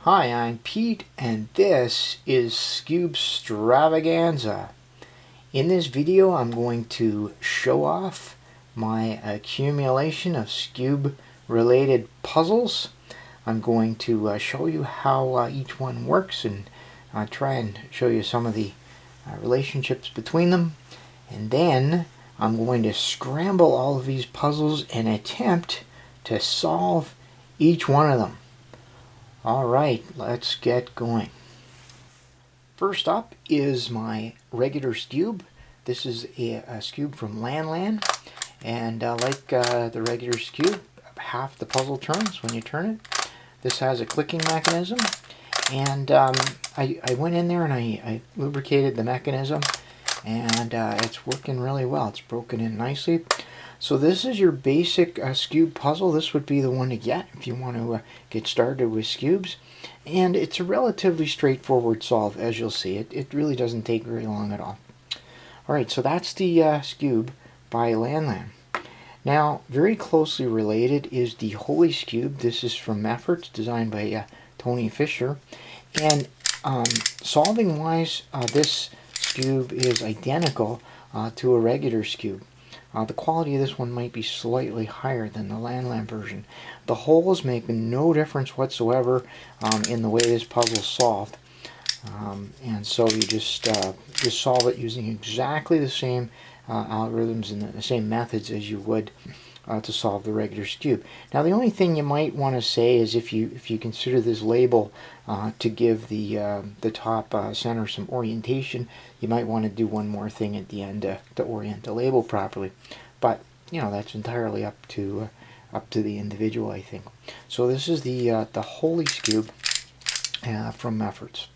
Hi, I'm Pete, and this is Skewb-stravaganza. In this video, I'm going to show off my accumulation of Skewb-related puzzles. I'm going to show you how each one works and try and show you some of the relationships between them. And then I'm going to scramble all of these puzzles and attempt to solve each one of them. Alright, let's get going. First up is my regular Skewb. This is a Skewb from LanLan, and like the regular Skewb, half the puzzle turns when you turn it. This has a clicking mechanism, and I went in there and I lubricated the mechanism, and it's working really well. It's broken in nicely. So this is your basic Skewb puzzle. This would be the one to get if you want to get started with Skewbs. And it's a relatively straightforward solve, as you'll see. It really doesn't take very long at all. Alright, so that's the Skewb by LanLan. Now, very closely related is the Holey Skewb. This is from Meffert, designed by Tony Fisher. And solving-wise, this Skewb is identical to a regular Skewb. The quality of this one might be slightly higher than the LanLan version. The holes make no difference whatsoever in the way this puzzle is solved. And so you just solve it using exactly the same algorithms and the same methods as you would to solve the regular Skewb. Now the only thing you might want to say is if you consider this label to give the top center some orientation, you might want to do one more thing at the end to orient the label properly. But you know, that's entirely up to the individual, I think. So this is the Holey Skewb from Meffert.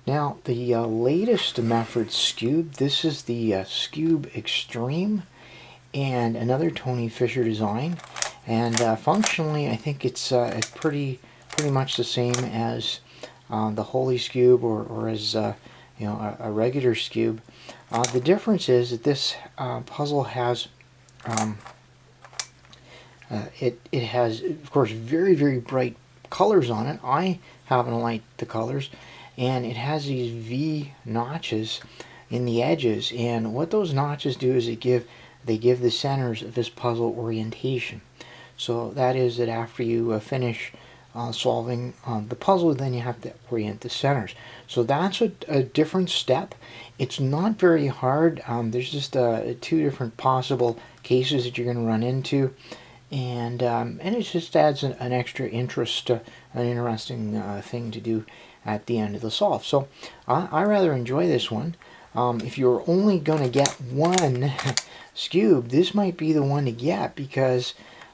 Now the latest Meffert Skewb. This is the Skewb Xtreme, and another Tony Fisher design, and functionally I think it's pretty much the same as the Holey Skewb or as you know, a regular Skewb. The difference is that this puzzle has it has, of course, very bright colors on it. I happen to like the colors, and it has these V notches in the edges, and what those notches do is they give the centers of this puzzle orientation. So that is that after you finish solving the puzzle, then you have to orient the centers. So that's a different step. It's not very hard. There's just two different possible cases that you're going to run into, and it just adds an extra interest, an interesting thing to do at the end of the solve. So I rather enjoy this one. If you're only going to get one Skewb, this might be the one to get, because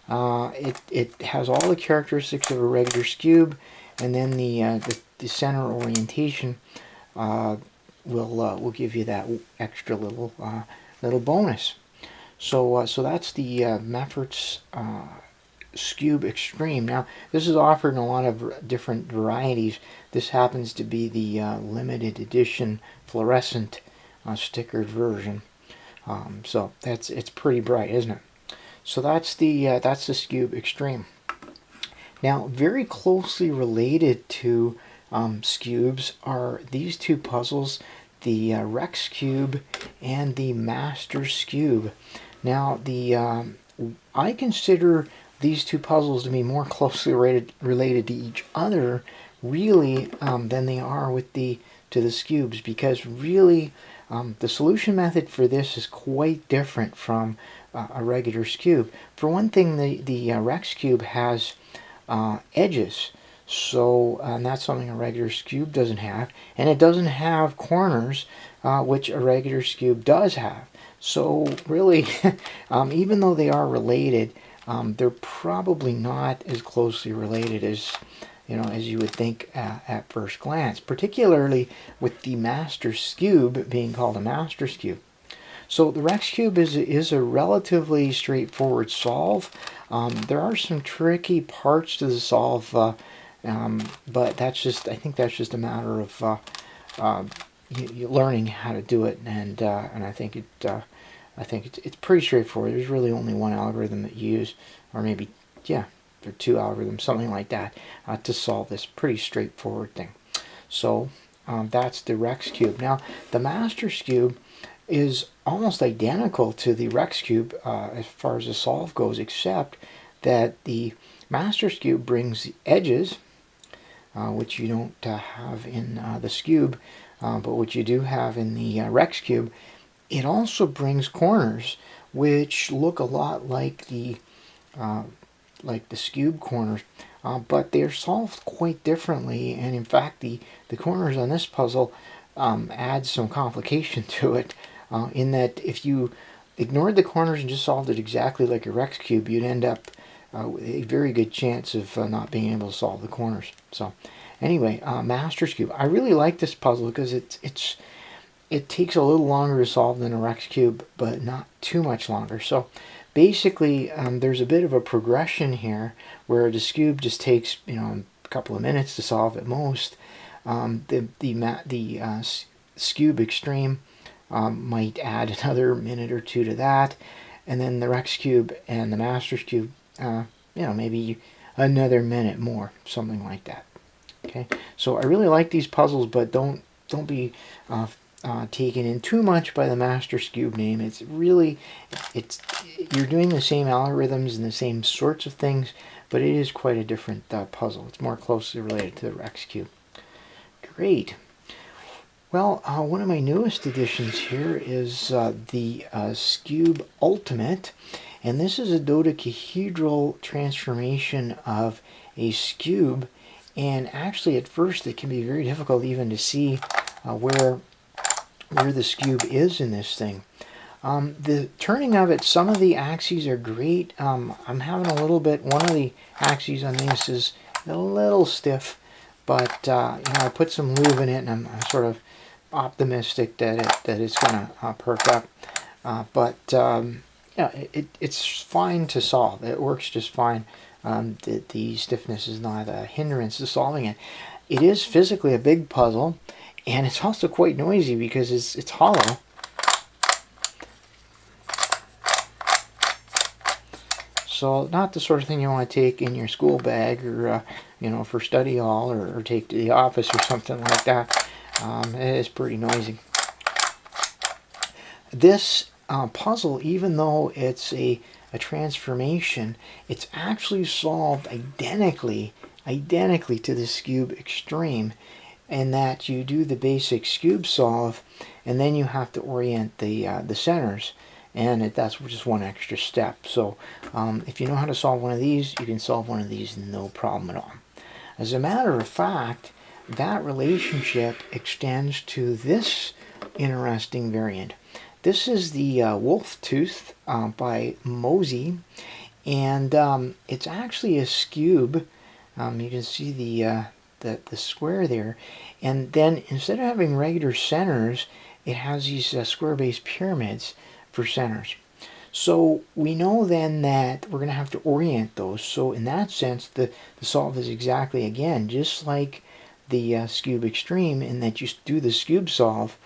it has all the characteristics of a regular Skewb, and then the center orientation will give you that extra little bonus. So that's the Meffert's Skewb Xtreme. Now this is offered in a lot of different varieties. This happens to be the limited edition Fluorescent stickered version. So it's pretty bright, isn't it? So that's the Skewb Xtreme. Now, very closely related to Skewbs are these two puzzles, the Rex Skewb and the Master Skewb. Now, I consider these two puzzles to be more closely related to each other, really, than they are to the Skewbs, because really the solution method for this is quite different from a regular Skewb. For one thing, the Rex Skewb has edges, so and that's something a regular Skewb doesn't have, and it doesn't have corners, which a regular Skewb does have. So really, even though they are related, they're probably not as closely related as you would think at first glance, particularly with the Master Skewb being called a Master Skewb. So the Rex Skewb is a relatively straightforward solve. There are some tricky parts to the solve, but I think that's just a matter of learning how to do it, and I think it's pretty straightforward. There's really only one algorithm that you use, or maybe, yeah, or 2 algorithms, something like that, to solve this pretty straightforward thing. So that's the Rex Cube. Now the Master Skewb is almost identical to the Rex Cube as far as the solve goes, except that the Master Skewb brings the edges, which you don't have in the Skewb, but what you do have in the Rex Cube. It also brings corners, which look a lot like the Skewb corners, but they're solved quite differently. And in fact, the corners on this puzzle add some complication to it, in that if you ignored the corners and just solved it exactly like a Rex Cube, you'd end up with a very good chance of not being able to solve the corners. So anyway, Master Skewb. I really like this puzzle because it takes a little longer to solve than a Rex Cube, but not too much longer. So basically, there's a bit of a progression here where the Skewb just takes, you know, a couple of minutes to solve at most. The Skewb Xtreme might add another minute or two to that, and then the Rex Cube and the Master Skewb, you know, maybe another minute more, something like that. Okay, so I really like these puzzles, but don't be taken in too much by the Master Skewb name. It's really, you're doing the same algorithms and the same sorts of things, but it is quite a different puzzle. It's more closely related to the Rex Cube. Great. Well, one of my newest additions here is the Skewb Ultimate, and this is a dodecahedral transformation of a Skewb. And actually, at first, it can be very difficult even to see where the Skewb is in this thing. The turning of it, some of the axes are great. I'm having a little bit, one of the axes on this is a little stiff, but you know, I put some lube in it, and I'm sort of optimistic that it's going to perk up. Yeah, it's fine to solve. It works just fine. The stiffness is not a hindrance to solving it. It is physically a big puzzle, and it's also quite noisy because it's hollow. So not the sort of thing you want to take in your school bag, or you know, for study hall, or take to the office or something like that. It is pretty noisy. This puzzle, even though it's a transformation, it's actually solved identically to the Skewb Xtreme, in that you do the basic Skewb solve, and then you have to orient the centers, and that's just one extra step. So if you know how to solve one of these, you can solve one of these no problem at all. As a matter of fact, that relationship extends to this interesting variant. This is the Wolf Tooth by MohZi, and it's actually a Skewb. You can see the square there, and then instead of having regular centers, it has these square-based pyramids for centers. So we know then that we're going to have to orient those. So in that sense, the solve is exactly, again, just like the Skewb Xtreme, in that you do the Skewb solve,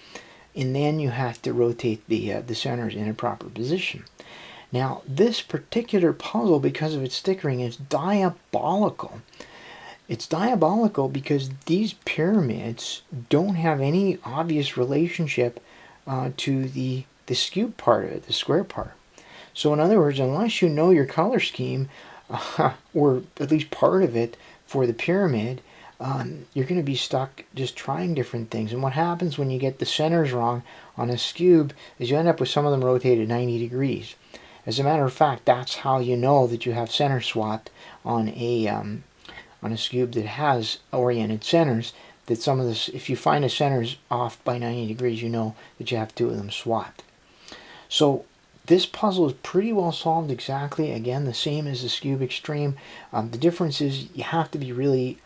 and then you have to rotate the centers in a proper position. Now, this particular puzzle, because of its stickering, is diabolical. It's diabolical because these pyramids don't have any obvious relationship to the Skewb part of it, the square part. So in other words, unless you know your color scheme, or at least part of it for the pyramid, you're going to be stuck just trying different things. And what happens when you get the centers wrong on a Skewb is you end up with some of them rotated 90 degrees. As a matter of fact, that's how you know that you have center swapped on a Skewb that has oriented centers. That some of this, if you find the centers off by 90 degrees, you know that you have two of them swapped. So this puzzle is pretty well solved exactly, again, the same as the Skewb Xtreme. The difference is you have to be really,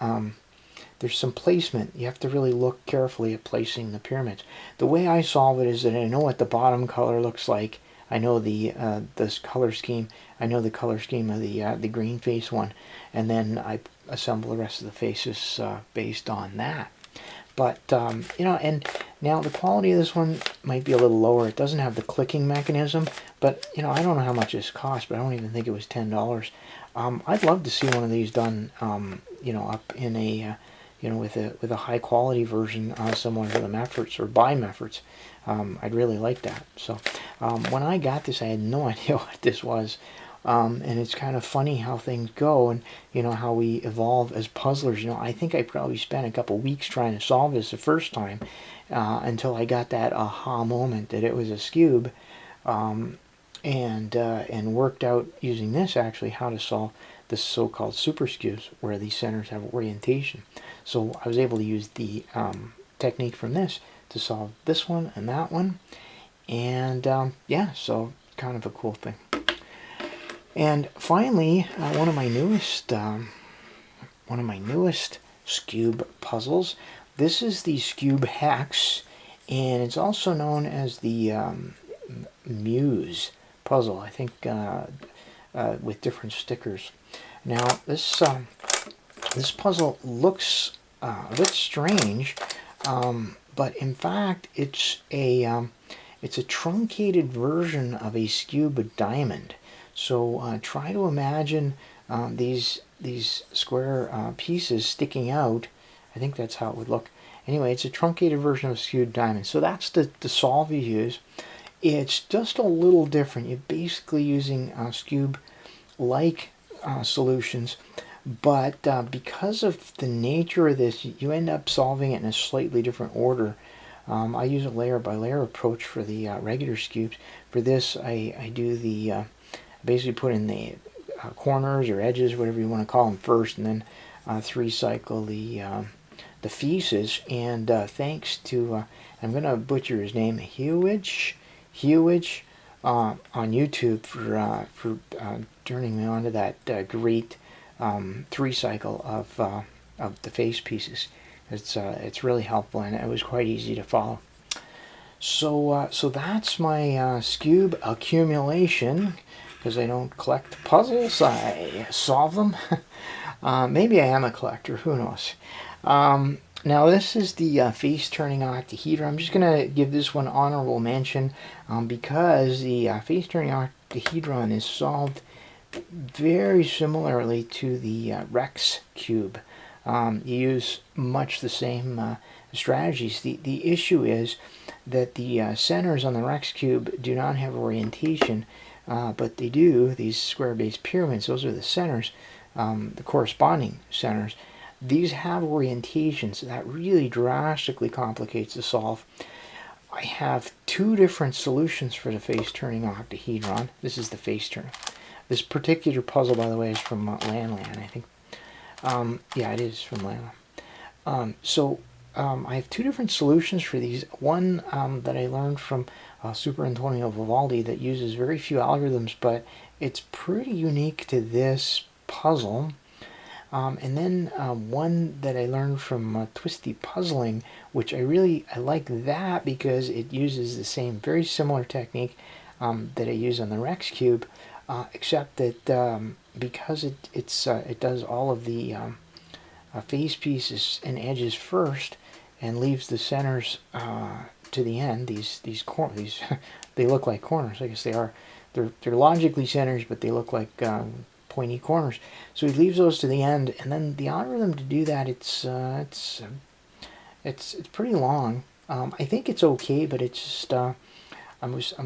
there's some placement. You have to really look carefully at placing the pyramids. The way I solve it is that I know what the bottom color looks like. I know this color scheme. I know the color scheme of the green face one, and then I assemble the rest of the faces based on that. But, you know, and now the quality of this one might be a little lower. It doesn't have the clicking mechanism, but, you know, I don't know how much this cost, but I don't even think it was $10. I'd love to see one of these done, you know, up in a, you know, with a high quality version similar to the Mefferts or by Mefferts. I'd really like that. So when I got this, I had no idea what this was. And it's kind of funny how things go, and you know how we evolve as puzzlers. You know, I think I probably spent a couple weeks trying to solve this the first time until I got that aha moment that it was a Skewb, and worked out using this actually how to solve the so-called super Skewbs where these centers have orientation. So I was able to use the technique from this to solve this one and that one, and yeah, so kind of a cool thing. And finally, one of my newest Skewb puzzles. This is the Skewb Hex, and it's also known as the Muse puzzle. I think with different stickers. Now this this puzzle looks a bit strange, but in fact it's a truncated version of a Skewb diamond. So try to imagine these square pieces sticking out. I think that's how it would look. Anyway, it's a truncated version of Skewb diamond. So that's the solve you use. It's just a little different. You're basically using Skewb-like solutions, but because of the nature of this, you end up solving it in a slightly different order. I use a layer by layer approach for the regular Skewbs. For this, I do the basically put in the corners or edges, whatever you want to call them, first, and then 3-cycle the faces. And thanks to I'm going to butcher his name, Hewage on YouTube for turning me on to that great 3-cycle of the face pieces. It's really helpful, and it was quite easy to follow. So so that's my Skewb accumulation. Because I don't collect puzzles, I solve them. Maybe I am a collector, who knows. Now this is the face-turning octahedron. I'm just going to give this one honorable mention because the face-turning octahedron is solved very similarly to the Rex cube. You use much the same strategies. The issue is that the centers on the Rex cube do not have orientation, but they do, these square-based pyramids, those are the centers, the corresponding centers. These have orientations. That really drastically complicates the solve. I have 2 different solutions for the face-turning octahedron. This is the face-turn. This particular puzzle, by the way, is from LanLan, I think. Yeah, it is from LanLan. I have 2 different solutions for these. One that I learned from Super Antonio Vivaldi that uses very few algorithms, but it's pretty unique to this puzzle. And then one that I learned from Twisty Puzzling, which I like that because it uses the same very similar technique that I use on the Rex cube, except that because it does all of the face pieces and edges first and leaves the centers to the end. These they look like corners. I guess they are. They're logically centers, but they look like pointy corners. So he leaves those to the end, and then the algorithm to do that, it's pretty long. I think it's okay, but it's just I'm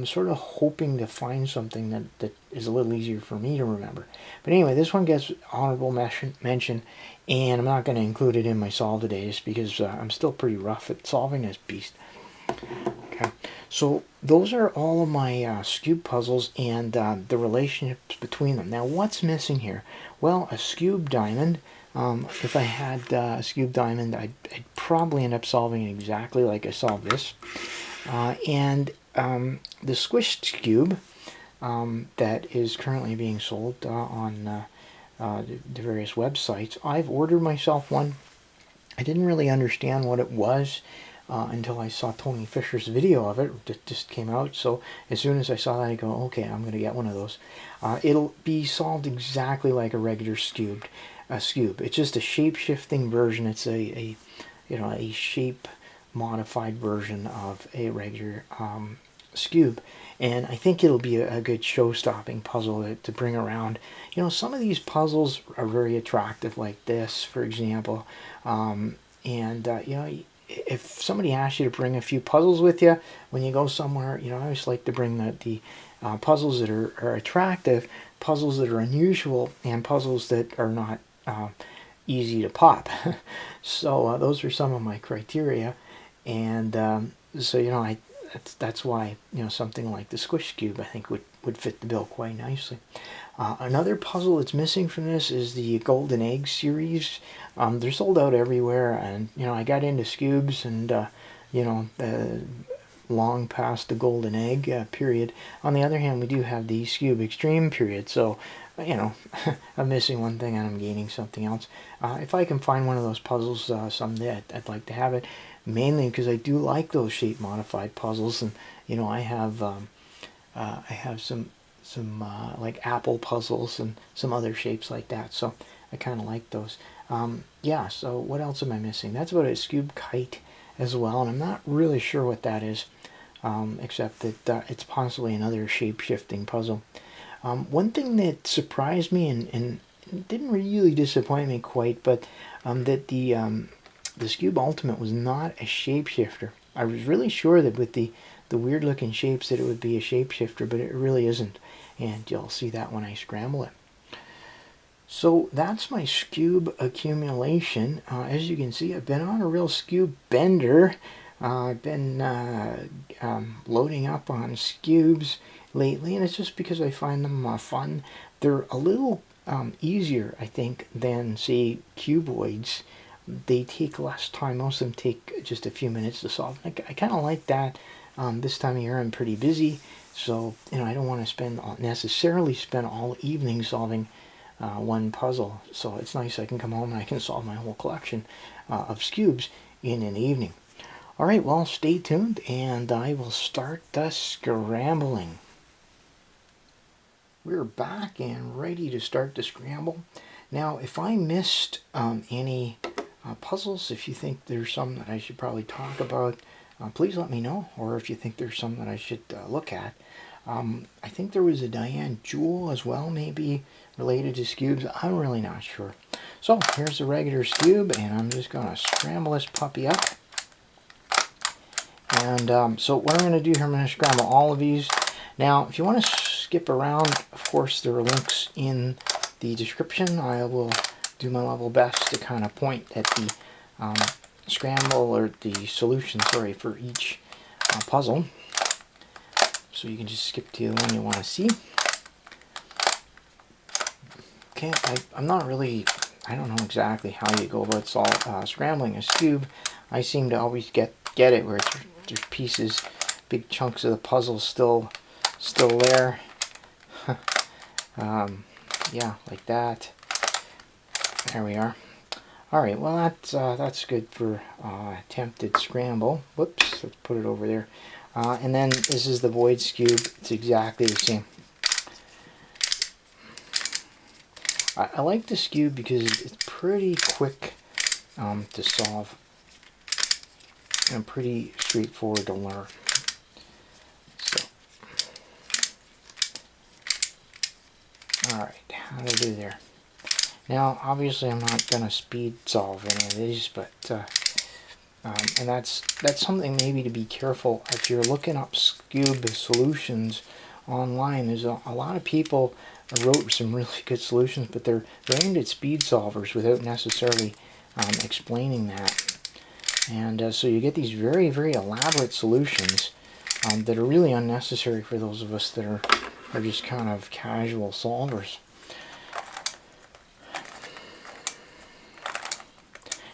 sort of hoping to find something that is a little easier for me to remember. But anyway, this one gets honorable mention, and I'm not going to include it in my solve today just because I'm still pretty rough at solving this beast. Okay, so those are all of my Skewb puzzles and the relationships between them. Now, what's missing here? Well, a Skewb diamond. If I had a Skewb diamond, I'd probably end up solving it exactly like I solved this. And the squished Skewb that is currently being sold on the various websites. I've ordered myself one. I didn't really understand what it was until I saw Tony Fisher's video of it that just came out. So as soon as I saw that, I go, okay, I'm going to get one of those. It'll be solved exactly like a regular Skewb. It's just a shape-shifting version. It's a a shape modified version of a regular Skewb, and I think it'll be a good show-stopping puzzle to bring around. Some of these puzzles are very attractive, like this, for example. If somebody asks you to bring a few puzzles with you when you go somewhere, I always like to bring the puzzles that are attractive, puzzles that are unusual, and puzzles that are not easy to pop. So those are some of my criteria, and so that's why something like the Squish Skewb I think would fit the bill quite nicely. Another puzzle that's missing from this is the Golden Egg series. They're sold out everywhere, and I got into Skewbs, and long past the Golden Egg period. On the other hand, we do have the Skewb-Xtreme period, so I'm missing one thing and I'm gaining something else. If I can find one of those puzzles someday, I'd like to have it, mainly because I do like those shape modified puzzles, and I have some like apple puzzles and some other shapes like that, so I kind of like those. Yeah, so what else am I missing? That's about a Skewb Kite as well, and I'm not really sure what that is, except that it's possibly another shape-shifting puzzle. One thing that surprised me and didn't really disappoint me quite, but that the Skewb Ultimate was not a shapeshifter. I was really sure that with the weird looking shapes that it would be a shapeshifter, but it really isn't, and you'll see that when I scramble it. So that's my Skewb accumulation. As you can see, I've been on a real Skewb bender. I've been loading up on Skewbs lately, and it's just because I find them fun. They're a little easier, I think, than, say, cuboids. They take less time. Most of them take just a few minutes to solve. I kind of like that. This time of year I'm pretty busy, so I don't want to necessarily spend all evening solving one puzzle. So it's nice I can come home and I can solve my whole collection of Skewbs in an evening. Alright, well, stay tuned and I will start the scrambling. We're back and ready to start the scramble. Now, if I missed any puzzles, if you think there's some that I should probably talk about, please let me know, or if you think there's some that I should look at. I think there was a Diane Jewel as well, maybe related to Skewbs. I'm really not sure. So here's the regular Skewb, and I'm just going to scramble this puppy up. And so what I'm going to do here, I'm going to scramble all of these. Now, if you want to skip around, of course, there are links in the description. I will do my level best to kind of point at the scramble, or the solution, sorry, for each puzzle. So you can just skip to the one you want to see. Okay, I'm not really, I don't know exactly how you go about scrambling a Skewb. I seem to always get it where there's pieces, big chunks of the puzzle still there. Yeah, like that. There we are. Alright, well that's good for attempted scramble. Whoops, let's put it over there. And then this is the Void Skewb. It's exactly the same. I like the Skewb because it's pretty quick to solve and pretty straightforward to learn. So, alright, how do I do there? Now, obviously, I'm not going to speed solve any of these, but and that's something maybe to be careful if you're looking up Skewb solutions online. There's a lot of people wrote some really good solutions, but they're aimed at speed solvers without necessarily explaining that. And so you get these very, very elaborate solutions that are really unnecessary for those of us that are just kind of casual solvers.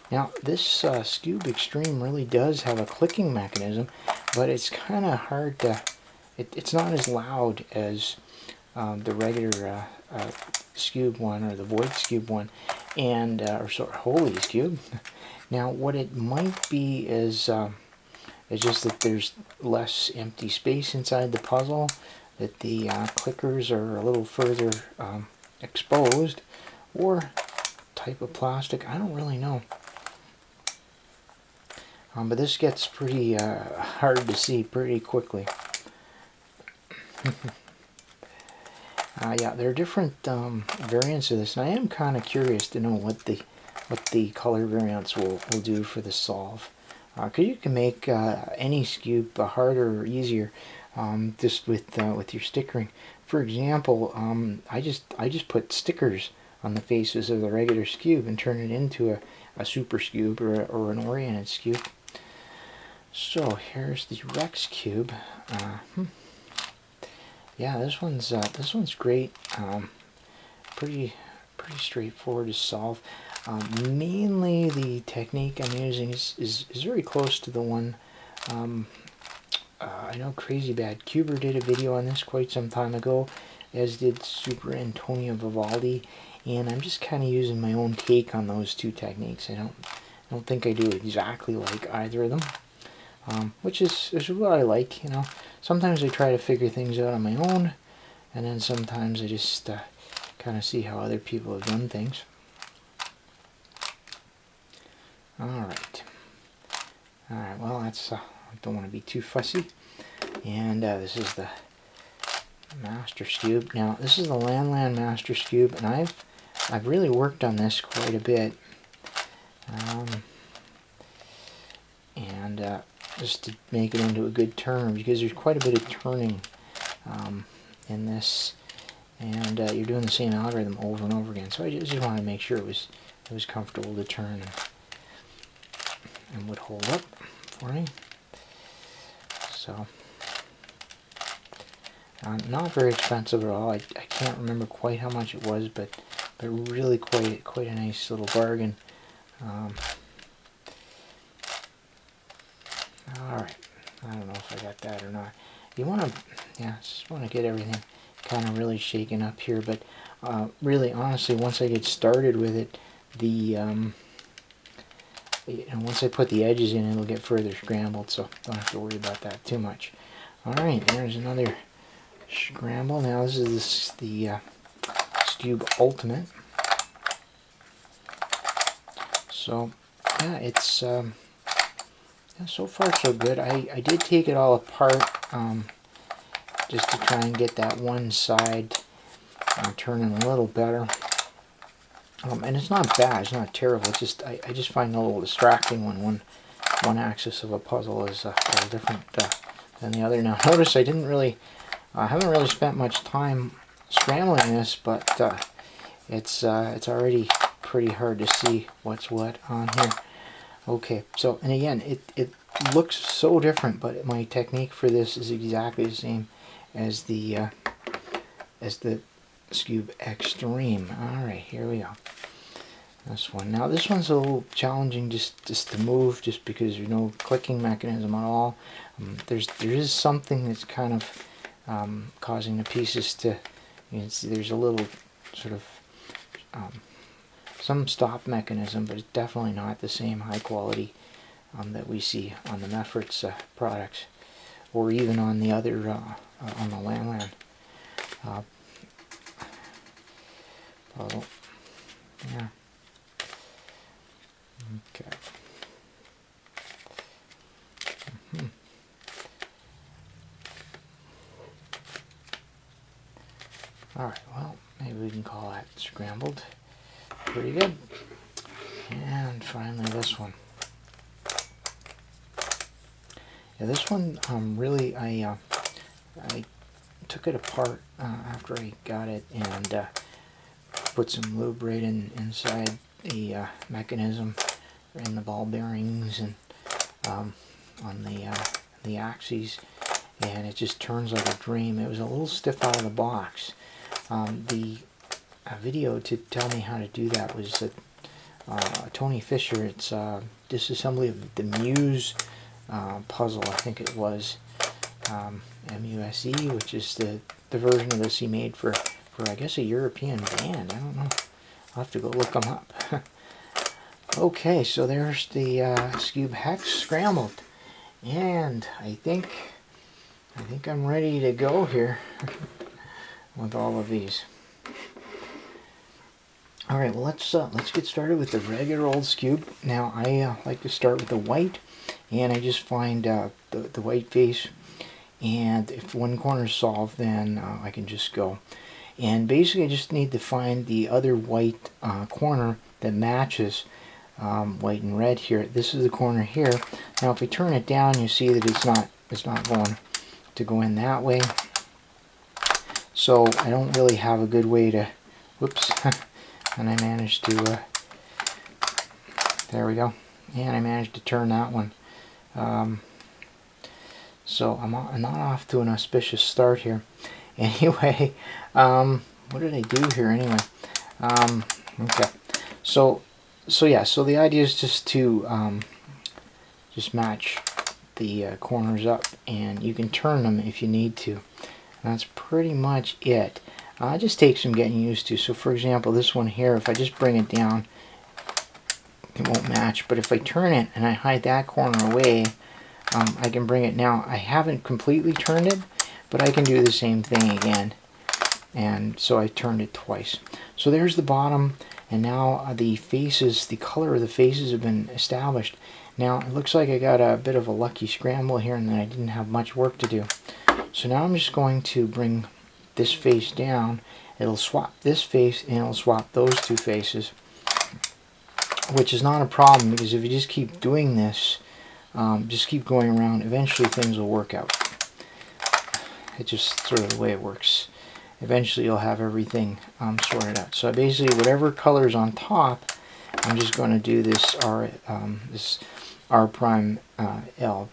Now, this Skewb-Xtreme really does have a clicking mechanism, but it's kind of hard to, it's not as loud as the regular Skewb one, or the Void Skewb one, and, or sort of Holey Skewb. Now, what it might be is just that there's less empty space inside the puzzle, that the clickers are a little further exposed, or type of plastic, I don't really know. but this gets pretty hard to see pretty quickly. Yeah, there are different variants of this, and I am kind of curious to know what the color variants will do for the solve. Because you can make any Skewb harder or easier just with your stickering. For example, I just put stickers on the faces of the regular Skewb and turn it into a super Skewb or an oriented Skewb. So here's the Rex Skewb. Yeah, this one's great. Pretty straightforward to solve. Mainly the technique I'm using is very close to the one. I know Crazy Bad Cuber did a video on this quite some time ago, as did Super Antonio Vivaldi, and I'm just kind of using my own take on those two techniques. I don't think I do exactly like either of them, which is what I like. You know, sometimes I try to figure things out on my own, and then sometimes I just kind of see how other people have done things. Alright, well, that's I don't want to be too fussy. And this is the Master Skewb. Now, this is the LanLan Master Skewb, and I've really worked on this quite a bit. Just to make it into a good turn, because there's quite a bit of turning in this, and you're doing the same algorithm over and over again. So I just wanted to make sure it was comfortable to turn and would hold up for me. So not very expensive at all. I can't remember quite how much it was, but really quite a nice little bargain. Alright, I don't know if I got that or not. You want to, yeah, just want to get everything kind of really shaken up here, but really, honestly, once I get started with it, once I put the edges in, it'll get further scrambled, so don't have to worry about that too much. Alright, there's another Scramble. Now this is the Skewb Ultimate. So, yeah, it's yeah, so far so good. I did take it all apart just to try and get that one side turning a little better. And it's not bad, it's not terrible. It's just I just find it a little distracting when one axis of a puzzle is a little different than the other. Now notice I haven't really spent much time scrambling this, but it's already pretty hard to see what's what on here. Okay, so, and again, it looks so different, but my technique for this is exactly the same as the Skewb Xtreme. Alright, here we go. This one. Now this one's a little challenging just to move, just because there's no clicking mechanism at all. There is something that's kind of causing the pieces to, you know, there's a little sort of some stop mechanism, but it's definitely not the same high quality that we see on the Meffert's products, or even on the other on the LanLan puzzle. Yeah. Okay. Alright, well, maybe we can call that scrambled. Pretty good. And finally this one. Yeah, this one really I took it apart after I got it and put some lube right inside the mechanism in the ball bearings and on the axes, and it just turns like a dream. It was a little stiff out of the box. The video to tell me how to do that was Tony Fisher. It's disassembly of the Muse puzzle, I think it was, MUSE, which is the version of this he made for I guess a European band. I don't know. I'll have to go look them up. Okay, so there's the Skewb Hex scrambled, and I think I'm ready to go here with all of these. All right, well let's get started with the regular old Skewb. Now I like to start with the white, and I just find the white face, and if one corner is solved, then I can just go. And basically I just need to find the other white corner that matches white and red here. This is the corner here. Now if I turn it down, you see that it's not going to go in that way. So I don't really have a good way to, whoops, and I managed to, there we go, and I managed to turn that one. So I'm not off to an auspicious start here. Anyway, what did I do here anyway? Okay, so yeah, so the idea is just to just match the corners up, and you can turn them if you need to. And that's pretty much it. It just takes some getting used to. So for example, this one here, if I just bring it down, it won't match. But if I turn it and I hide that corner away, I can bring it. Now I haven't completely turned it, but I can do the same thing again. And so I turned it twice. So there's the bottom, and now the faces, the color of the faces have been established. Now it looks like I got a bit of a lucky scramble here, and then I didn't have much work to do. So now I'm just going to bring this face down. It'll swap this face and it'll swap those two faces, which is not a problem, because if you just keep doing this, just keep going around, eventually things will work out. It's just sort of the way it works. Eventually you'll have everything sorted out. So basically whatever color is on top, I'm just going to do this R prime L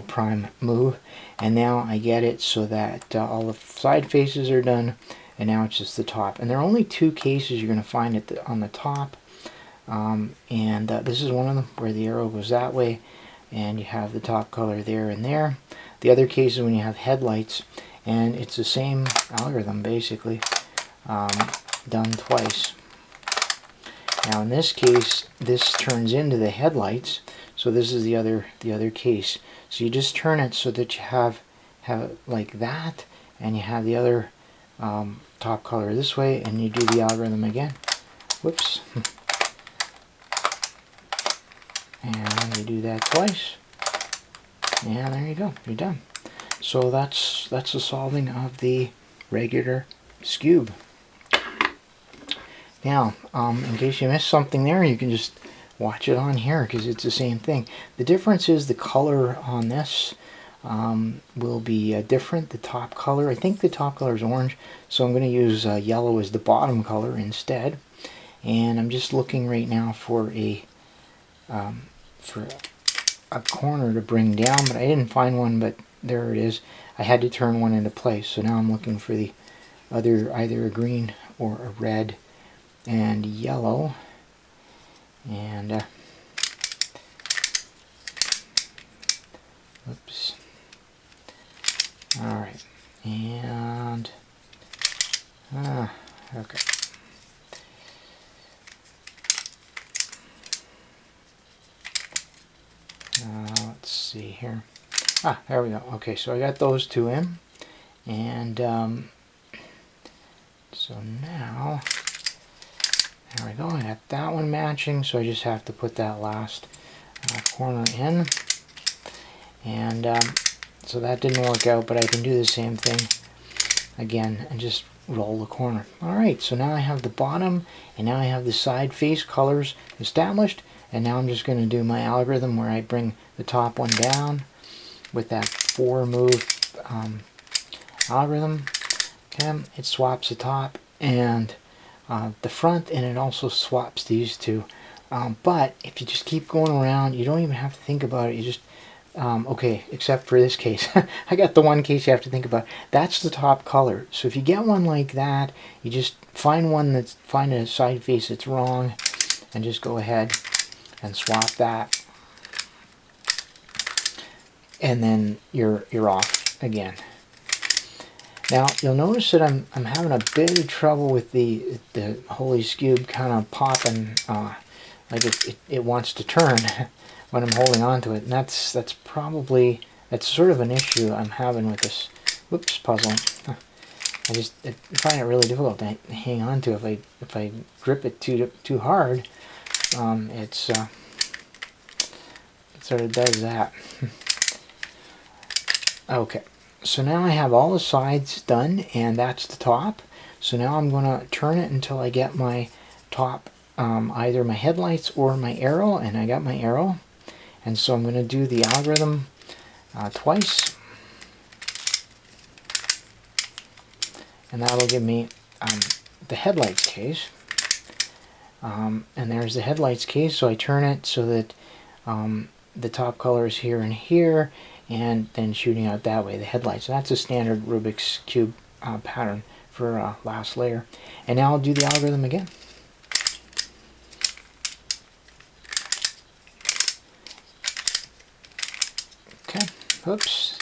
prime move, and now I get it so that all the side faces are done, and now it's just the top. And there are only two cases you're going to find on the top, and this is one of them where the arrow goes that way, and you have the top color there and there. The other case is when you have headlights, and it's the same algorithm basically, done twice. Now in this case, this turns into the headlights, so this is the other case. So you just turn it so that you have it like that, and you have the other top color this way, and you do the algorithm again. Whoops. And you do that twice, and there you go, you're done. So that's the solving of the regular Skewb. Now, in case you missed something there, you can just watch it on here, because it's the same thing. The difference is the color on this will be different. The top color, I think the top color is orange, so I'm going to use yellow as the bottom color instead. And I'm just looking right now for a corner to bring down, but I didn't find one, but there it is. I had to turn one into place, so now I'm looking for the other, either a green or a red and yellow. And oops. All right, and okay. Let's see here. There we go. Okay, so I got those two in, and so now there we go. I got that one matching, so I just have to put that last corner in, and so that didn't work out, but I can do the same thing again and just roll the corner. Alright, so now I have the bottom, and now I have the side face colors established, and now I'm just going to do my algorithm where I bring the top one down with that 4 move algorithm. Okay, it swaps the top and the front, and it also swaps these two. But if you just keep going around, you don't even have to think about it. You just okay, except for this case. I got the one case you have to think about. That's the top color. So if you get one like that, you just find a side face that's wrong, and just go ahead and swap that, and then you're off again. Now you'll notice that I'm having a bit of trouble with the Holey Skewb kind of popping, like it wants to turn when I'm holding on to it, and that's sort of an issue I'm having with this puzzle. I find it really difficult to hang on to. If I grip it too hard, it sort of does that. Okay, so now I have all the sides done, and that's the top. So now I'm going to turn it until I get my top, either my headlights or my arrow, and I got my arrow. And so I'm going to do the algorithm twice. And that'll give me the headlights case. And there's the headlights case, so I turn it so that the top color is here and here, and then shooting out that way, the headlights. So that's a standard Rubik's Cube pattern for last layer. And now I'll do the algorithm again. Okay, oops,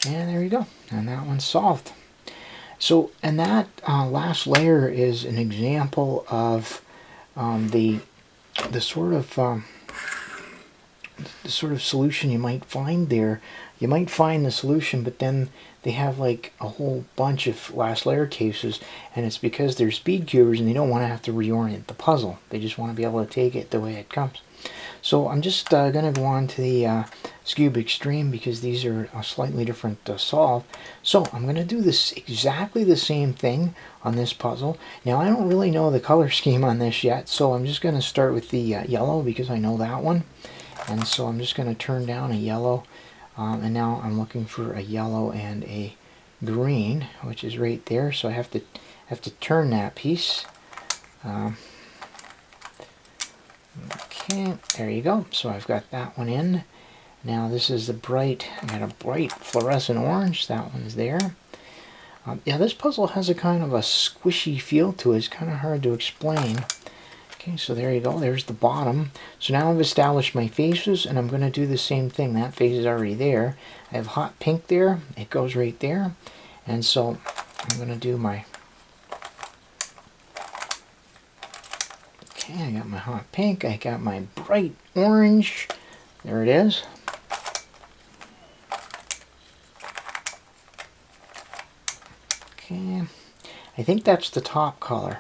and there you go. And that one's solved. So, and that last layer is an example of the sort of solution you might find there. You might find the solution, but then they have like a whole bunch of last layer cases, and it's because they're speed cubers and they don't want to have to reorient the puzzle. They just want to be able to take it the way it comes. So I'm just going to go on to the Skewb Xtreme, because these are a slightly different solve. So I'm going to do this exactly the same thing on this puzzle. Now I don't really know the color scheme on this yet, so I'm just going to start with the yellow, because I know that one. And so I'm just going to turn down a yellow, and now I'm looking for a yellow and a green, which is right there. So I have to turn that piece. Okay, there you go. So I've got that one in. Now this is the bright, I got a bright fluorescent orange. That one's there. Yeah, this puzzle has a kind of a squishy feel to it. It's kind of hard to explain. Okay, so there you go. There's the bottom. So now I've established my faces, and I'm going to do the same thing. That face is already there. I have hot pink there. It goes right there. And so I'm going to do my... Okay, I got my hot pink. I got my bright orange. There it is. Okay, I think that's the top color.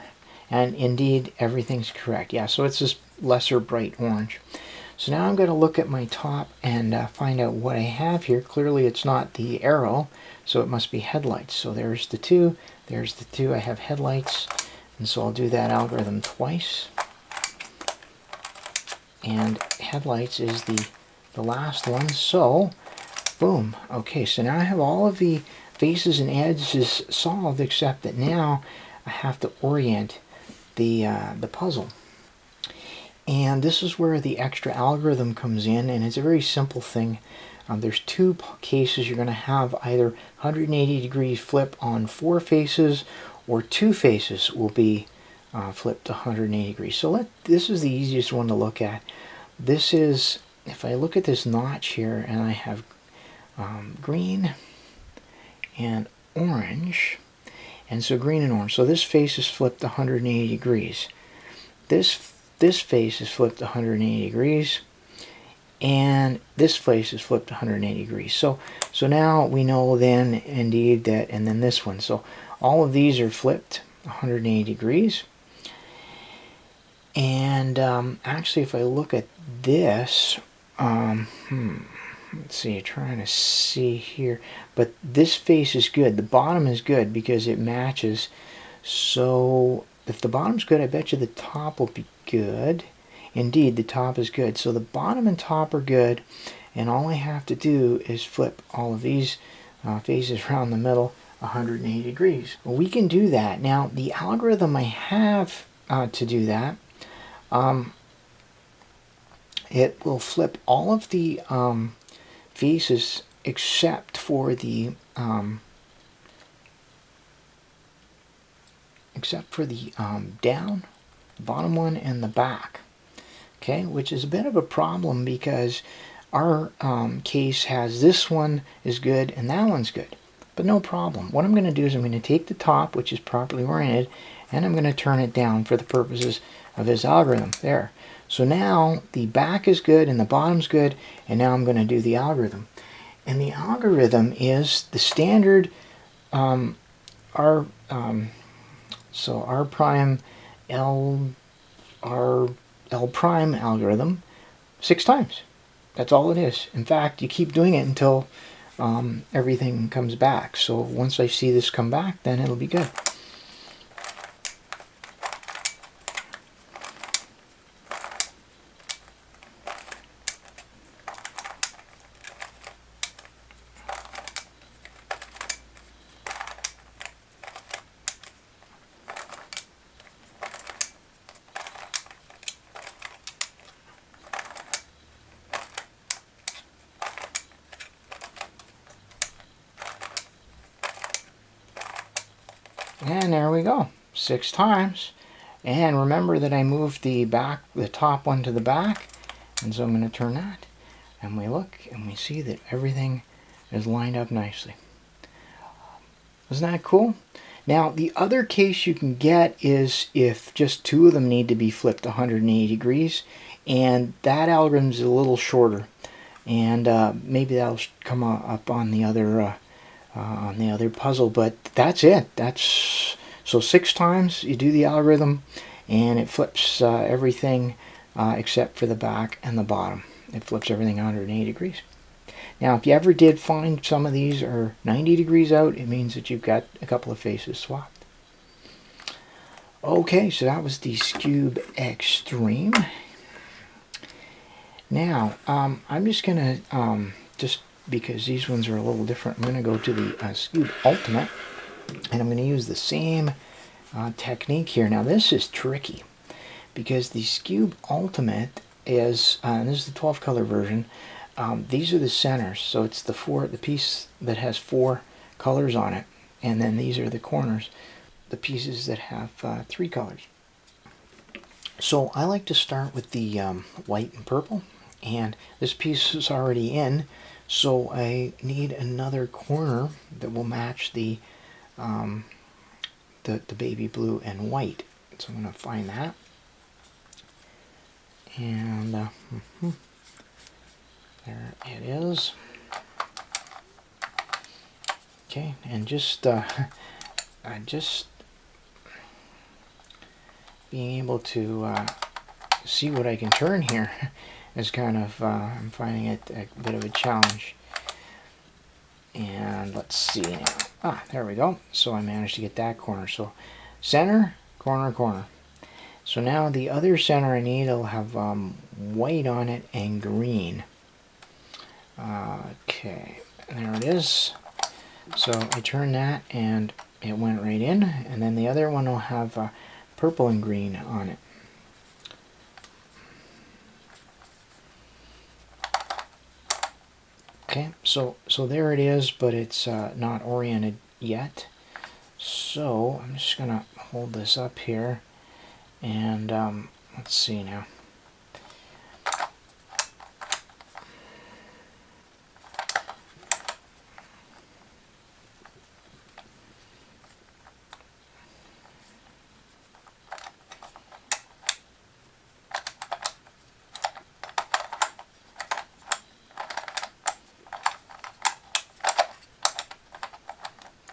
And indeed, everything's correct. Yeah, so it's this lesser bright orange. So now I'm going to look at my top and find out what I have here. Clearly it's not the arrow, so it must be headlights. So there's the two, there's the two. I have headlights, and so I'll do that algorithm twice. And headlights is the last one, so boom. Okay, so now I have all of the faces and edges solved, except that now I have to orient the puzzle. And this is where the extra algorithm comes in, and it's a very simple thing. There's two cases. You're going to have either 180 degrees flip on 4 faces, or 2 faces will be flipped 180 degrees. So this is the easiest one to look at. This is, if I look at this notch here, and I have green and orange, and so green and orange. So this face is flipped 180 degrees. This face is flipped 180 degrees, and this face is flipped 180 degrees. So now we know then indeed that, and then this one. So all of these are flipped 180 degrees. And actually, if I look at this, let's see, trying to see here, but this face is good. The bottom is good because it matches. So if the bottom's good, I bet you the top will be good. Indeed, the top is good. So the bottom and top are good, and all I have to do is flip all of these faces around the middle 180 degrees. Well, we can do that. Now, the algorithm I have to do that, it will flip all of the faces except for the down, the bottom one, and the back. Okay, which is a bit of a problem because our case has this one is good and that one's good, but no problem. What I'm going to do is I'm going to take the top, which is properly oriented, and I'm going to turn it down for the purposes of this algorithm. There. So now the back is good and the bottom's good, and now I'm going to do the algorithm. And the algorithm is the standard, our So R prime L prime algorithm 6 times. That's all it is. In fact, you keep doing it until everything comes back. So once I see this come back, then it'll be good. And there we go, 6 times. And remember that I moved the top one to the back, and so I'm going to turn that, and we look and we see that everything is lined up nicely. Isn't that cool? Now the other case you can get is if just 2 of them need to be flipped 180 degrees, and that algorithm is a little shorter, and maybe that'll come up on the other puzzle, but that's it. So 6 times you do the algorithm, and it flips everything except for the back and the bottom. It flips everything 180 degrees. Now, if you ever did find some of these are 90 degrees out, it means that you've got a couple of faces swapped. Okay, so that was the Skewb Xtreme. Now, I'm just going to, just because these ones are a little different, I'm going to go to the Skewb Ultimate, and I'm going to use the same technique here. Now, this is tricky because the Skewb Ultimate is, and this is the 12 color version, these are the centers, so it's the piece that has 4 colors on it, and then these are the corners, the pieces that have 3 colors. So I like to start with the white and purple, and this piece is already in, so I need another corner that will match the baby blue and white. So I'm going to find that, and there it is. Okay, and just being able to see what I can turn here is kind of, I'm finding it a bit of a challenge. And let's see now. There we go. So I managed to get that corner. So center, corner, corner. So now the other center I need will have white on it and green. Okay, there it is. So I turn that and it went right in, and then the other one will have purple and green on it. Okay, so there it is, but it's not oriented yet. So I'm just gonna hold this up here, and let's see now.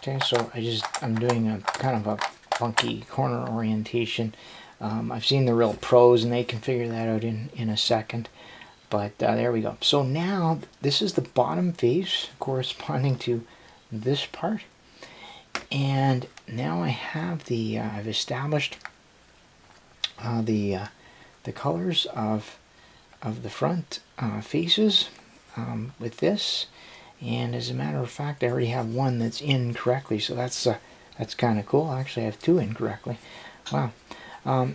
Okay, so I'm doing a kind of a funky corner orientation. I've seen the real pros, and they can figure that out in a second. But there we go. So now this is the bottom face corresponding to this part, and now I have the I've established the colors of the front faces with this. And as a matter of fact, I already have one that's in correctly, so that's kind of cool. Actually, I have 2 incorrectly. Wow.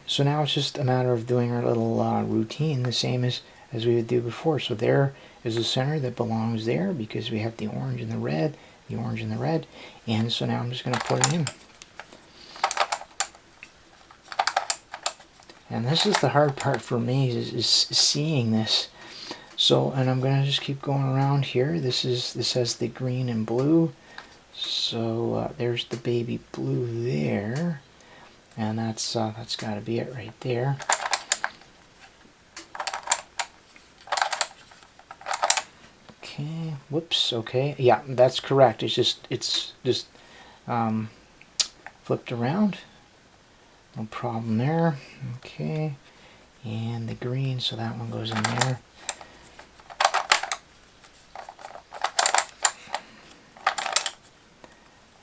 So now it's just a matter of doing our little routine, the same as we would do before. So there is a center that belongs there because we have the orange and the red, and so now I'm just going to put it in. And this is the hard part for me, is seeing this. So, and I'm going to just keep going around here. This has the green and blue. So there's the baby blue there, and that's got to be it right there. Okay. Whoops. Okay. Yeah, that's correct. It's just flipped around. No problem there. Okay. And the green, so that one goes in there.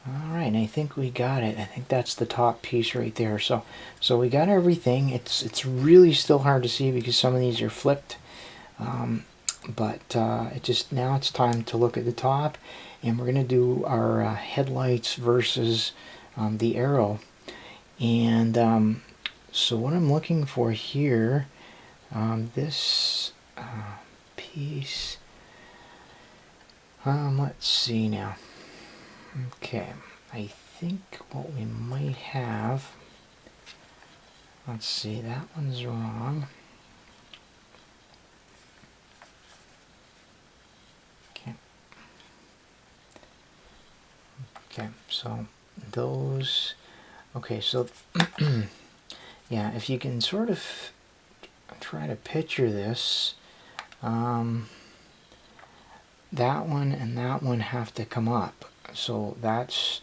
Alright, I think we got it. I think that's the top piece right there. So we got everything. It's really still hard to see because some of these are flipped. But now it's time to look at the top, and we're going to do our headlights versus the arrow. And so what I'm looking for here, this piece, let's see now. Okay, I think what we might have, let's see, that one's wrong. Okay, so those, okay, so yeah, if you can sort of try to picture this, that one and that one have to come up. So that's,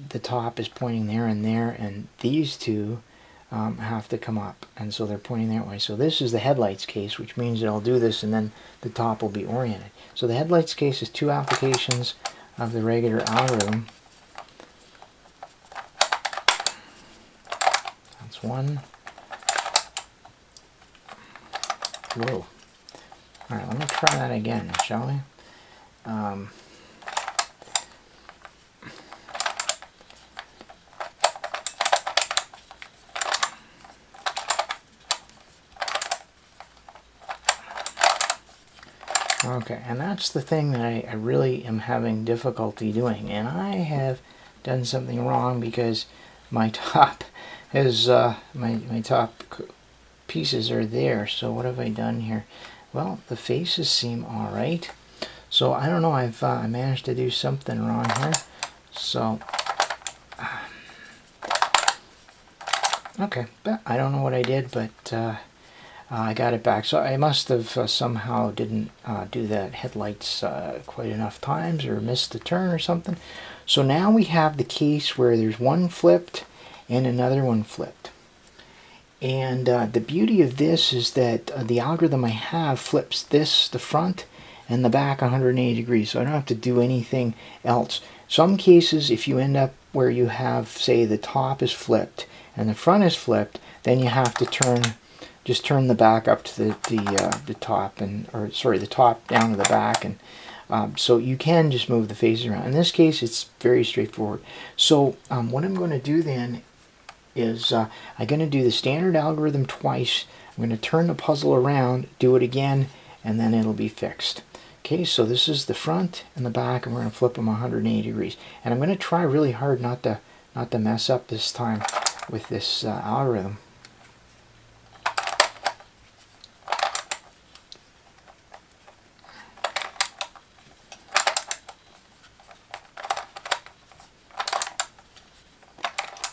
the top is pointing there, and these two have to come up, and so they're pointing that way. So this is the headlights case, which means it'll do this, and then the top will be oriented. So the headlights case is 2 applications of the regular algorithm. That's one. Whoa. Alright, let me try that again, shall we? Okay, and that's the thing that I really am having difficulty doing, and I have done something wrong because my top is my top pieces are there. So what have I done here? Well, the faces seem all right, so I don't know, I've managed to do something wrong here. So okay, but I don't know what I did, but I got it back. So I must have somehow didn't do that headlights quite enough times, or missed the turn or something. So now we have the case where there's one flipped and another one flipped. And the beauty of this is that the algorithm I have flips this, the front and the back, 180 degrees. So I don't have to do anything else. Some cases, if you end up where you have, say, the top is flipped and the front is flipped, then you have to just turn the back up to the top, the top down to the back, and so you can just move the faces around. In this case, it's very straightforward. So what I'm going to do then is I'm going to do the standard algorithm twice. I'm going to turn the puzzle around, do it again, and then it'll be fixed. Okay, so this is the front and the back, and we're going to flip them 180 degrees. And I'm going to try really hard not to mess up this time with this algorithm.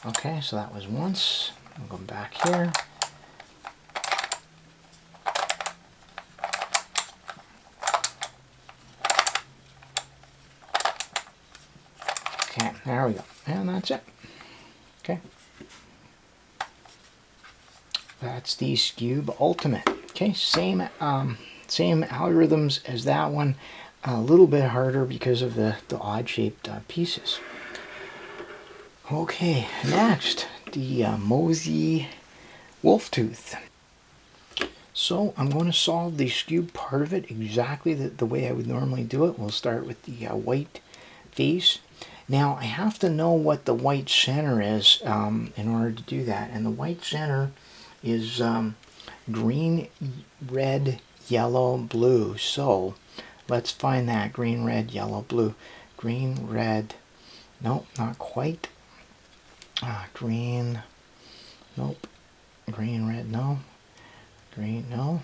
Okay, so that was once. I'll go back here. Okay, there we go. And that's it. Okay. That's the Skewb Ultimate. Okay, same algorithms as that one. A little bit harder because of the odd-shaped pieces. Okay, next, the MohZi wolf tooth. So I'm going to solve the Skewb part of it exactly the way I would normally do it. We'll start with the white face. Now I have to know what the white center is in order to do that. And the white center is green, red, yellow, blue. So let's find that. Green, red, yellow, blue. Green, red, nope, not quite. Green, nope. Green, red, no. Green, no.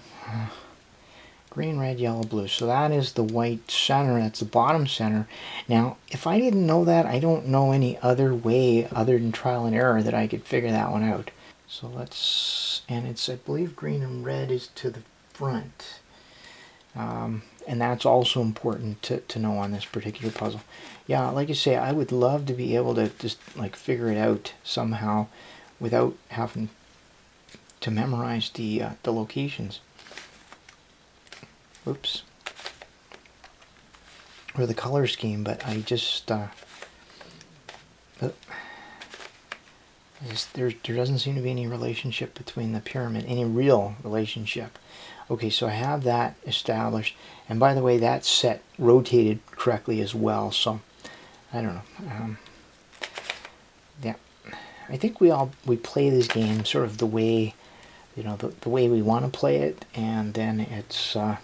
Green, red, yellow, blue. So that is the white center. That's the bottom center. Now, if I didn't know that, I don't know any other way other than trial and error that I could figure that one out. So let's, and it's, I believe green and red is to the front. And that's also important to know on this particular puzzle. Yeah, like I say, I would love to be able to just like figure it out somehow without having to memorize the locations. Oops. Or the color scheme, but I just, there doesn't seem to be any relationship between the pyramid, any real relationship. Okay, so I have that established, and by the way, that set rotated correctly as well, so I don't know. Yeah, I think we play this game sort of the way, you know, the way we want to play it, and then it's, you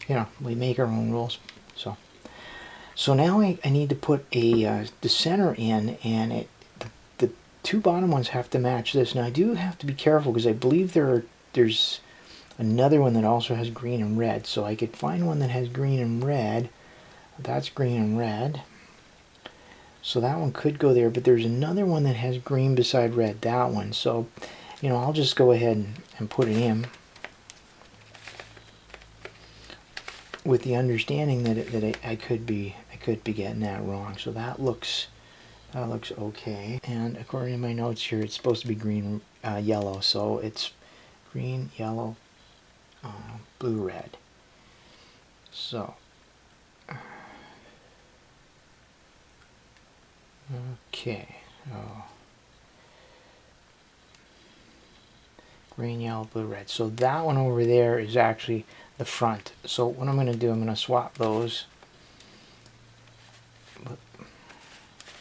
know, we make our own rules. So now I need to put the center in, and the two bottom ones have to match this. Now I do have to be careful because I believe there's another one that also has green and red. So I could find one that has green and red. That's green and red. So that one could go there, but there's another one that has green beside red, that one. So, you know, I'll just go ahead and put it in with the understanding that I could be getting that wrong. So that looks okay. And according to my notes here, it's supposed to be green, yellow. So it's green, yellow, blue, red. So okay. Oh. Green, yellow, blue, red. So that one over there is actually the front. So what I'm going to do, I'm going to swap those.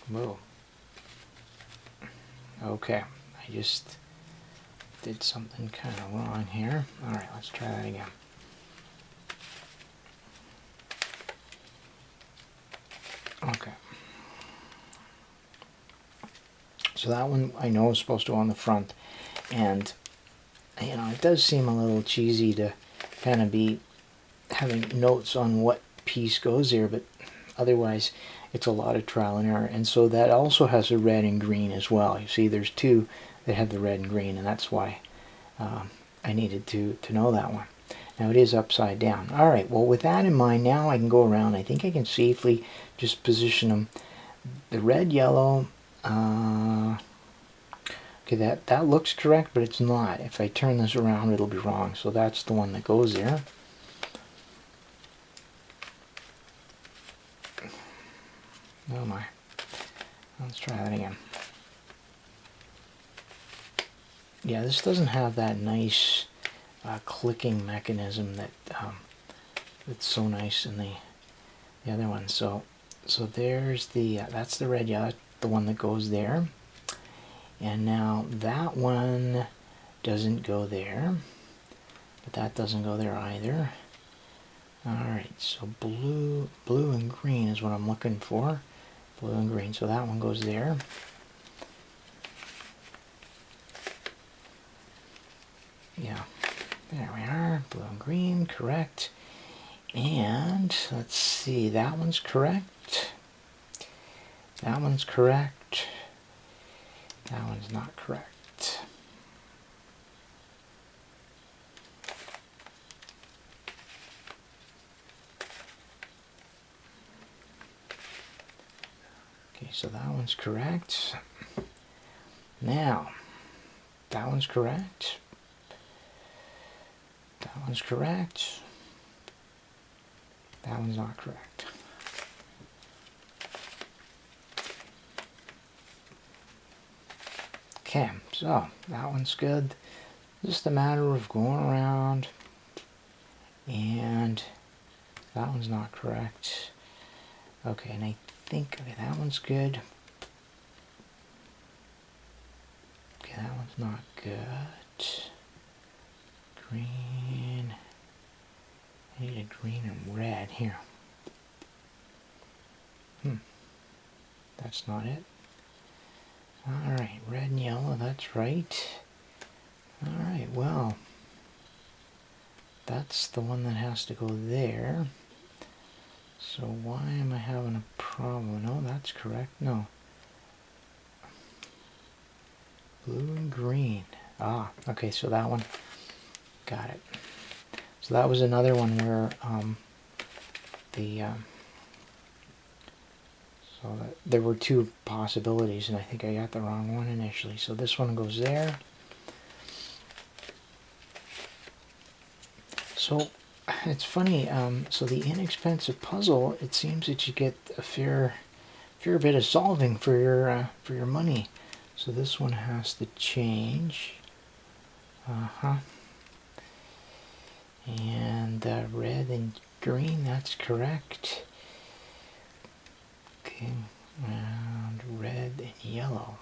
Whoa. Okay, I just did something kind of wrong here. Alright, let's try that again. Okay. So that one I know is supposed to go on the front, and you know, it does seem a little cheesy to kind of be having notes on what piece goes there, but otherwise it's a lot of trial and error. And so that also has a red and green as well. You see there's two that have the red and green, and that's why I needed to know that one. Now it is upside down. Alright, well with that in mind, now I can go around. I think I can safely just position them. The red, yellow, okay, that looks correct, but it's not. If I turn this around, it'll be wrong. So that's the one that goes there. Oh my. Let's try that again. Yeah, this doesn't have that nice clicking mechanism that it's so nice in the other one. So there's the that's the red, yeah, the one that goes there. And now that one doesn't go there, but that doesn't go there either. Alright, so blue and green is what I'm looking for. Blue and green, so that one goes there. Yeah, there we are, blue and green, correct. And let's see, that one's correct. That one's correct. That one's not correct. Okay, so that one's correct. Now, that one's correct. That one's correct. That one's not correct. Okay, so that one's good. Just a matter of going around, and that one's not correct. Okay, and I think, okay, that one's good. Okay, that one's not good. Green. I need a green and red here. That's not it. Alright, red and yellow, that's right. Alright, well, that's the one that has to go there. So why am I having a problem? No, that's correct. No. Blue and green. Ah, okay, so that one, got it. So that was another one where the there were two possibilities, and I think I got the wrong one initially. So this one goes there. So it's funny. So the inexpensive puzzle, it seems that you get a fair bit of solving for your money. So this one has to change. And red and green, that's correct. Okay, and red and yellow.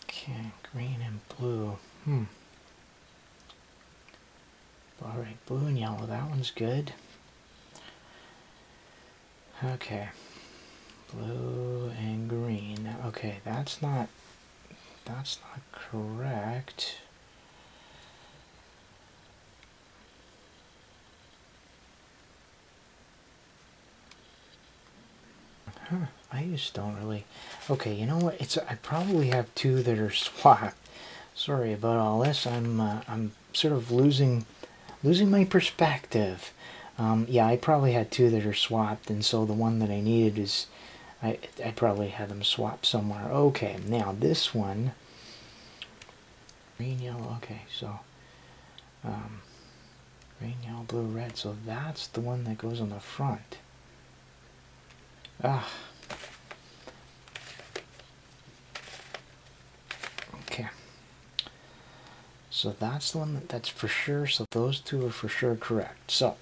Okay, green and blue. Alright, blue and yellow, that one's good. Okay, blue and green. Okay, that's not correct. I just don't really. Okay, you know what? I probably have two that are swapped. Sorry about all this. I'm sort of losing my perspective. Yeah, I probably had two that are swapped, and so the one that I needed is I probably had them swapped somewhere. Okay, now this one, green, yellow. Okay, so green, yellow, blue, red. So that's the one that goes on the front. Ah. Okay. So that's the one that's for sure. So those two are for sure correct. So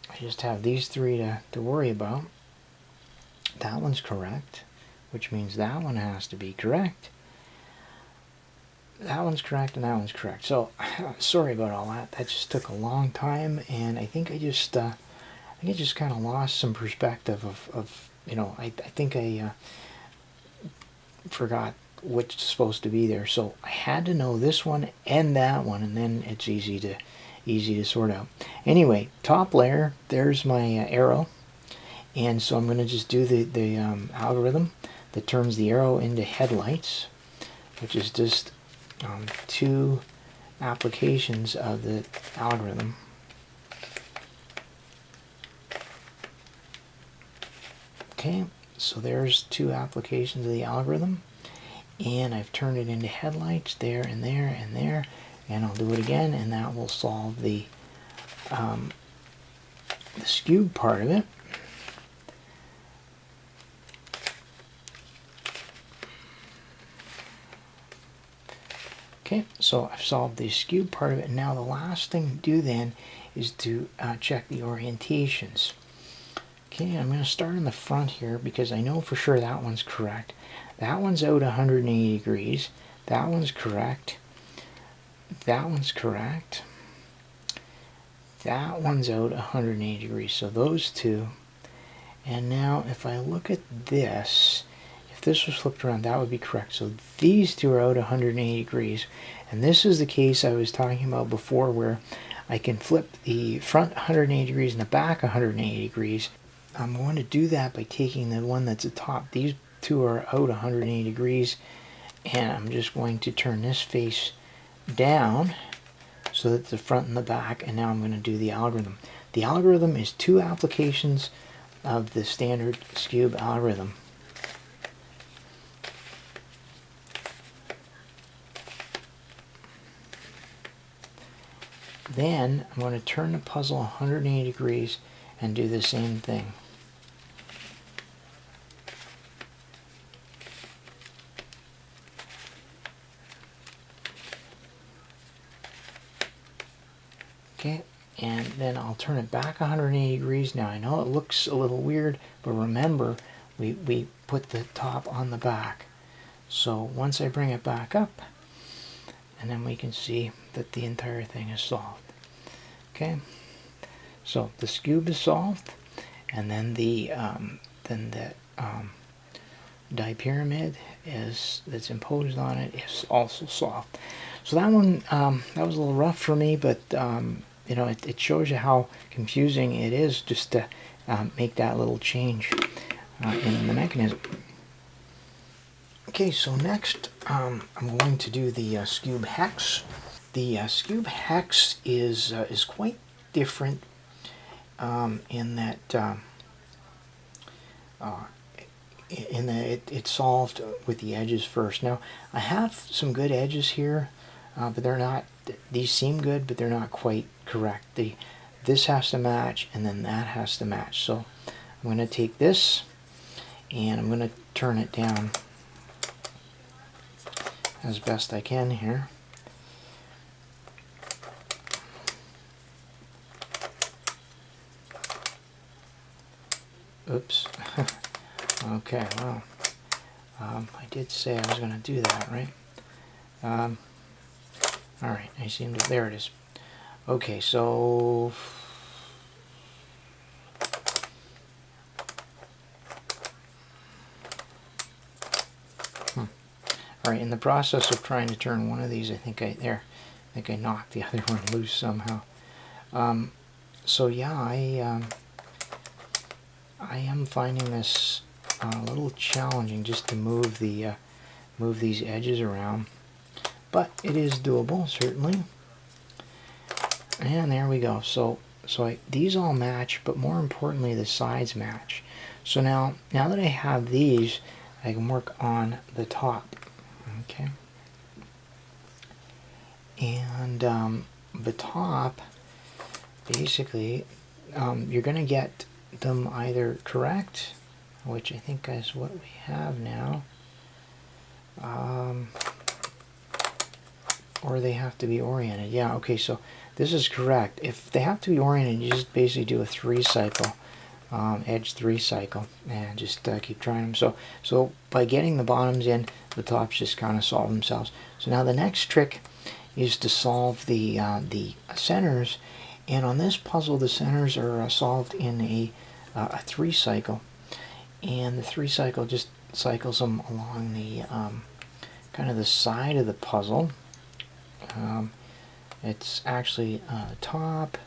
I just have these three to worry about. That one's correct, which means that one has to be correct. That one's correct, and that one's correct. So sorry about all that. That just took a long time, and I think I just kind of lost some perspective of you know, I think I forgot what's supposed to be there. So I had to know this one and that one, and then it's easy to sort out. Anyway, top layer, there's my arrow, and so I'm going to just do the algorithm that turns the arrow into headlights, which is just two applications of the algorithm. Okay, so there's two applications of the algorithm, and I've turned it into headlights there and there and there, and I'll do it again, and that will solve the skewb part of it. Okay, so I've solved the skewb part of it, and now the last thing to do then is to check the orientations. Okay, I'm going to start in the front here because I know for sure that one's correct. That one's out 180 degrees. That one's correct. That one's correct. That one's out 180 degrees. So those two. And now if I look at this, if this was flipped around, that would be correct. So these two are out 180 degrees. And this is the case I was talking about before, where I can flip the front 180 degrees and the back 180 degrees. I'm going to do that by taking the one that's at the top. These two are out 180 degrees, and I'm just going to turn this face down so that the front and the back, and now I'm going to do the algorithm. The algorithm is two applications of the standard Skewb algorithm. Then I'm going to turn the puzzle 180 degrees and do the same thing. Okay, and then I'll turn it back 180 degrees. Now I know it looks a little weird, but remember we put the top on the back. So once I bring it back up, and then we can see that the entire thing is solved. Okay, so the skewb is solved, and then the dipyramid that's imposed on it is also solved. So that one that was a little rough for me, but you know, it shows you how confusing it is just to make that little change in the mechanism. Okay, so next I'm going to do the Skewb hex. The Skewb hex is quite different in that it solved with the edges first. Now I have some good edges here, but they're not. These seem good, but they're not quite correct. This has to match, and then that has to match. So I'm going to take this, and I'm going to turn it down as best I can here. Oops. Okay, well, I did say I was going to do that, right? Alright, I seem to, there it is. Okay, so Alright, in the process of trying to turn one of these, I think I knocked the other one loose somehow. So yeah, I am finding this a little challenging just to move these edges around, but it is doable, certainly. And there we go. So these all match, but more importantly, the sides match. So now that I have these, I can work on the top. Okay. And the top, basically, you're going to get them either correct, which I think is what we have now, or they have to be oriented. Yeah, okay, so this is correct. If they have to be oriented, you just basically do a 3-cycle, edge 3-cycle, and just keep trying them. So by getting the bottoms in, the tops just kind of solve themselves. So now the next trick is to solve the centers, and on this puzzle the centers are solved in a 3-cycle, and the 3-cycle just cycles them along the kind of the side of the puzzle. It's actually top,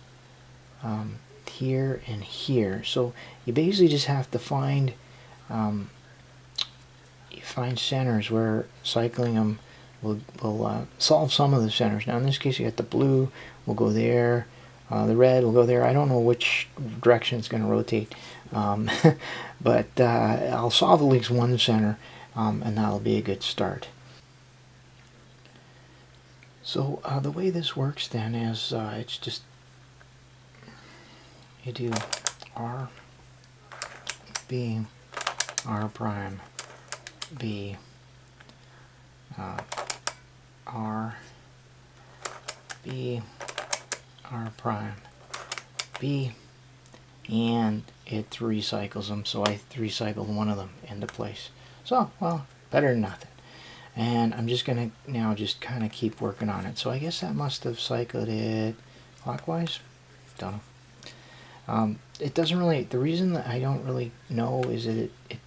here, and here. So you basically just have to find centers where cycling them will solve some of the centers. Now in this case you got the blue will go there, the red will go there. I don't know which direction it's going to rotate, but I'll solve at least one center, and that'll be a good start. So the way this works then is it's just you do R, B, R prime, B, R, B, R prime, B, and it 3-cycles them, so I 3-cycled one of them into place. So, well, better than nothing. And I'm just going to now just kind of keep working on it. So I guess that must have cycled it clockwise. Don't know. It doesn't really, the reason that I don't really know is that it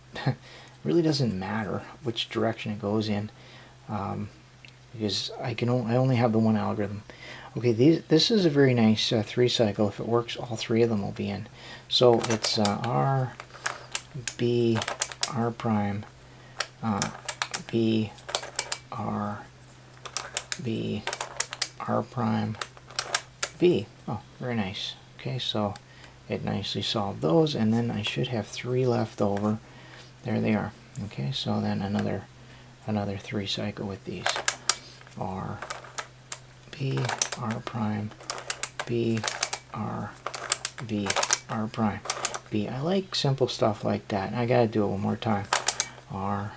really doesn't matter which direction it goes in, because I only have the one algorithm. Okay, this is a very nice 3-cycle. If it works, all 3 of them will be in. So it's R, B, R prime, B, R, B, R prime, B. Oh, very nice. Okay, so it nicely solved those, and then I should have 3 left over. There they are. Okay, so then another 3-cycle with these. R, B, R prime, B, R, B, R prime, B. I like simple stuff like that. I gotta do it one more time. R,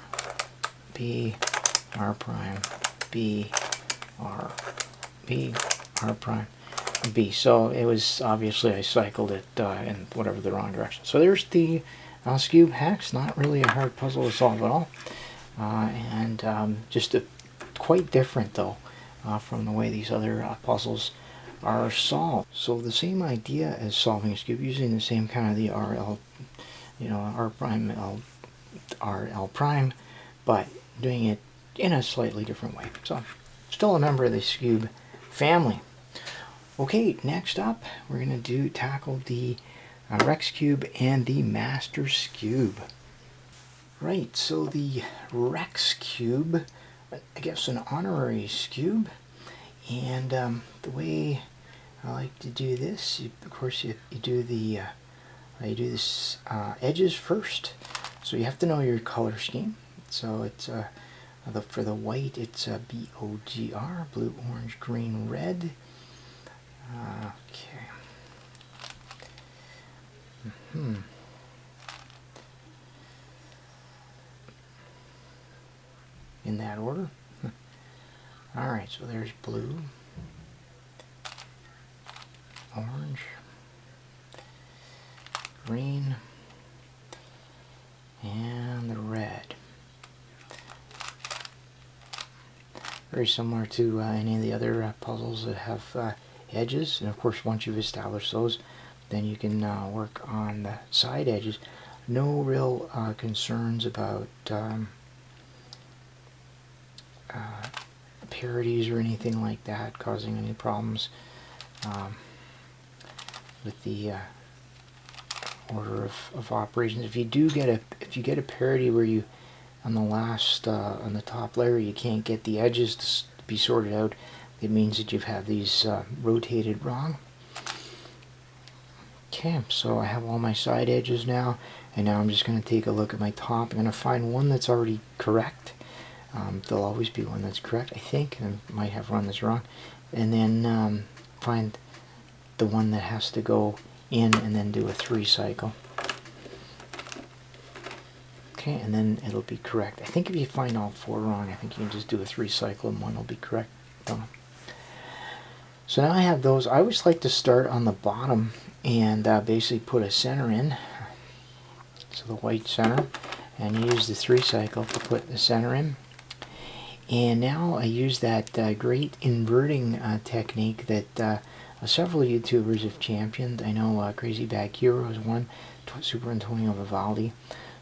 B, R prime, B, R, B, R prime, B. So it was obviously I cycled it in whatever the wrong direction. So there's the Skewb hacks. Not really a hard puzzle to solve at all, and just quite different though from the way these other puzzles are solved. So the same idea as solving a Skewb, using the same kind of the RL, R prime, RL prime, but doing it in a slightly different way. So still a member of the Skewb family. Okay, next up we're going to tackle the Rex Skewb and the Master Skewb. Right, so the Rex Skewb, I guess an honorary Skewb, and the way I like to do this. Of course, you do the edges first. So you have to know your color scheme. So it's for the white, it's BOGR, blue, orange, green, red. Okay. In that order. Alright, so there's blue, orange, green, and the red. Very similar to any of the other puzzles that have edges, and of course once you've established those, then you can work on the side edges. No real concerns about parodies or anything like that causing any problems with the order of operations. If you get a parody where you on the top layer you can't get the edges to be sorted out, it means that you've had these rotated wrong. Okay, so I have all my side edges now, and now I'm just going to take a look at my top. I'm going to find one that's already correct. There'll always be one that's correct, I think. I might have one that's wrong. And then find the one that has to go in and then do a 3 cycle. Okay, and then it'll be correct. I think if you find all 4 wrong, I think you can just do a 3 cycle and one will be correct. Don't know. So now I have those. I always like to start on the bottom and basically put a center in. So the white center, and use the 3 cycle to put the center in. And now I use that great inverting technique that several YouTubers have championed. I know Crazy Bag Hero is one, Super Antonio Vivaldi.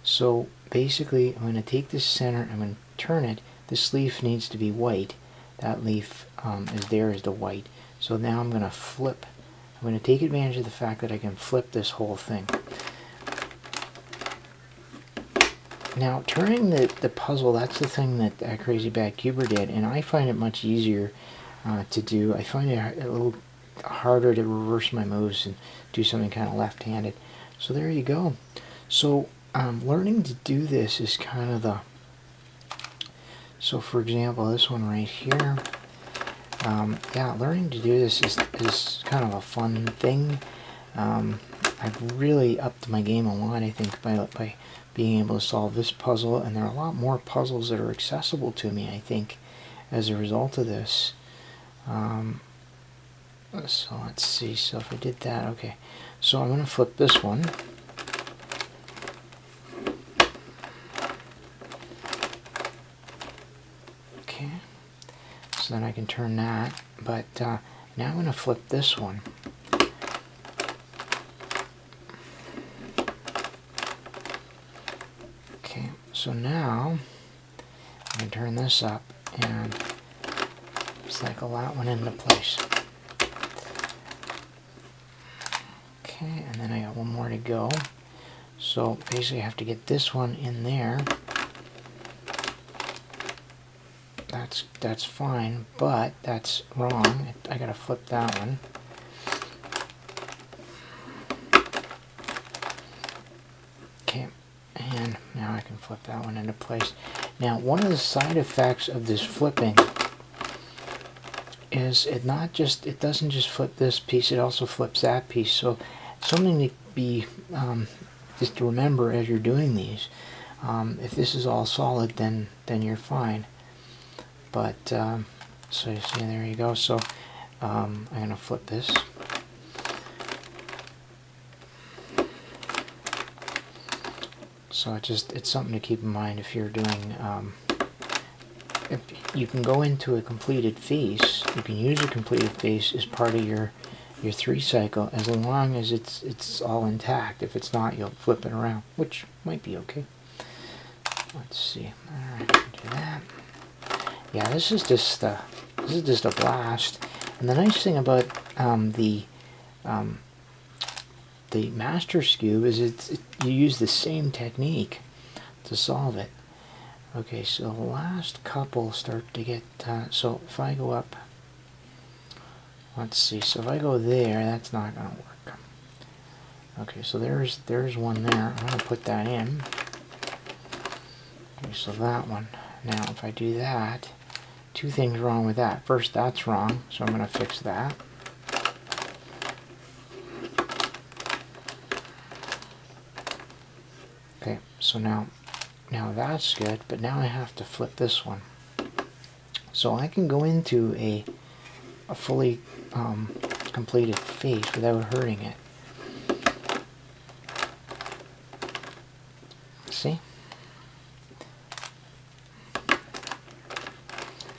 So basically I'm going to take this center, I'm going to turn it. This leaf needs to be white. That leaf is there as the white. So now I'm going to flip. I'm going to take advantage of the fact that I can flip this whole thing. Now, turning the puzzle, that's the thing that Crazy Bad Cuber did, and I find it much easier to do. I find it a little harder to reverse my moves and do something kind of left-handed. So there you go. So learning to do this is kind of the... So for example, this one right here, yeah, learning to do this is kind of a fun thing. I've really upped my game a lot, I think, by being able to solve this puzzle, and there are a lot more puzzles that are accessible to me, I think, as a result of this. So let's see, so if I did that, okay. So I'm going to flip this one. Okay, so then I can turn that, but now I'm going to flip this one. So now I'm going to turn this up and cycle that one into place. Okay, and then I got one more to go. So basically I have to get this one in there. That's fine, but that's wrong. I got to flip that one. Okay. And now I can flip that one into place. Now, one of the side effects of this flipping is it doesn't just flip this piece, it also flips that piece. So something to be just to remember as you're doing these. If this is all solid, then you're fine. But so you see, there you go. So I'm going to flip this. So it's something to keep in mind if you're doing, if you can go into a completed face, you can use a completed face as part of your 3 cycle, as long as it's all intact. If it's not, you'll flip it around, which might be okay. Let's see. Alright, do that. Yeah, this is just a blast. And the nice thing about the Master Skewb is you use the same technique to solve it. Okay, so the last couple start to get, so if I go up let's see. So if I go there, that's not going to work. Okay, so there's one there. I'm going to put that in. Okay, so that one. Now, if I do that, two things wrong with that. First, that's wrong, so I'm going to fix that. Okay, so now that's good, but now I have to flip this one. So I can go into a fully completed face without hurting it. See?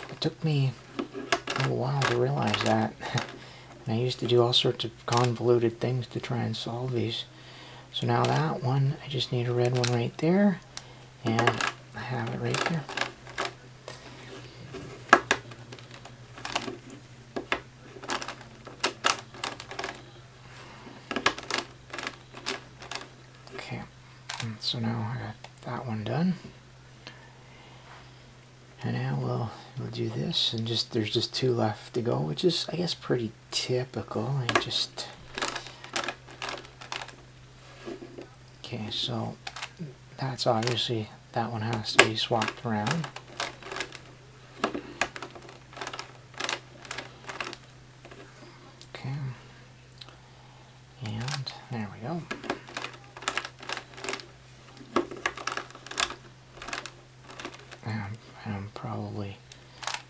It took me a little while to realize that. And I used to do all sorts of convoluted things to try and solve these. So now that one, I just need a red one right there, and I have it right there. Okay, so now I got that one done. And now we'll do this, and there's just two left to go, which is, I guess, pretty typical. Okay, so that's obviously, that one has to be swapped around. Okay, and there we go. I'm probably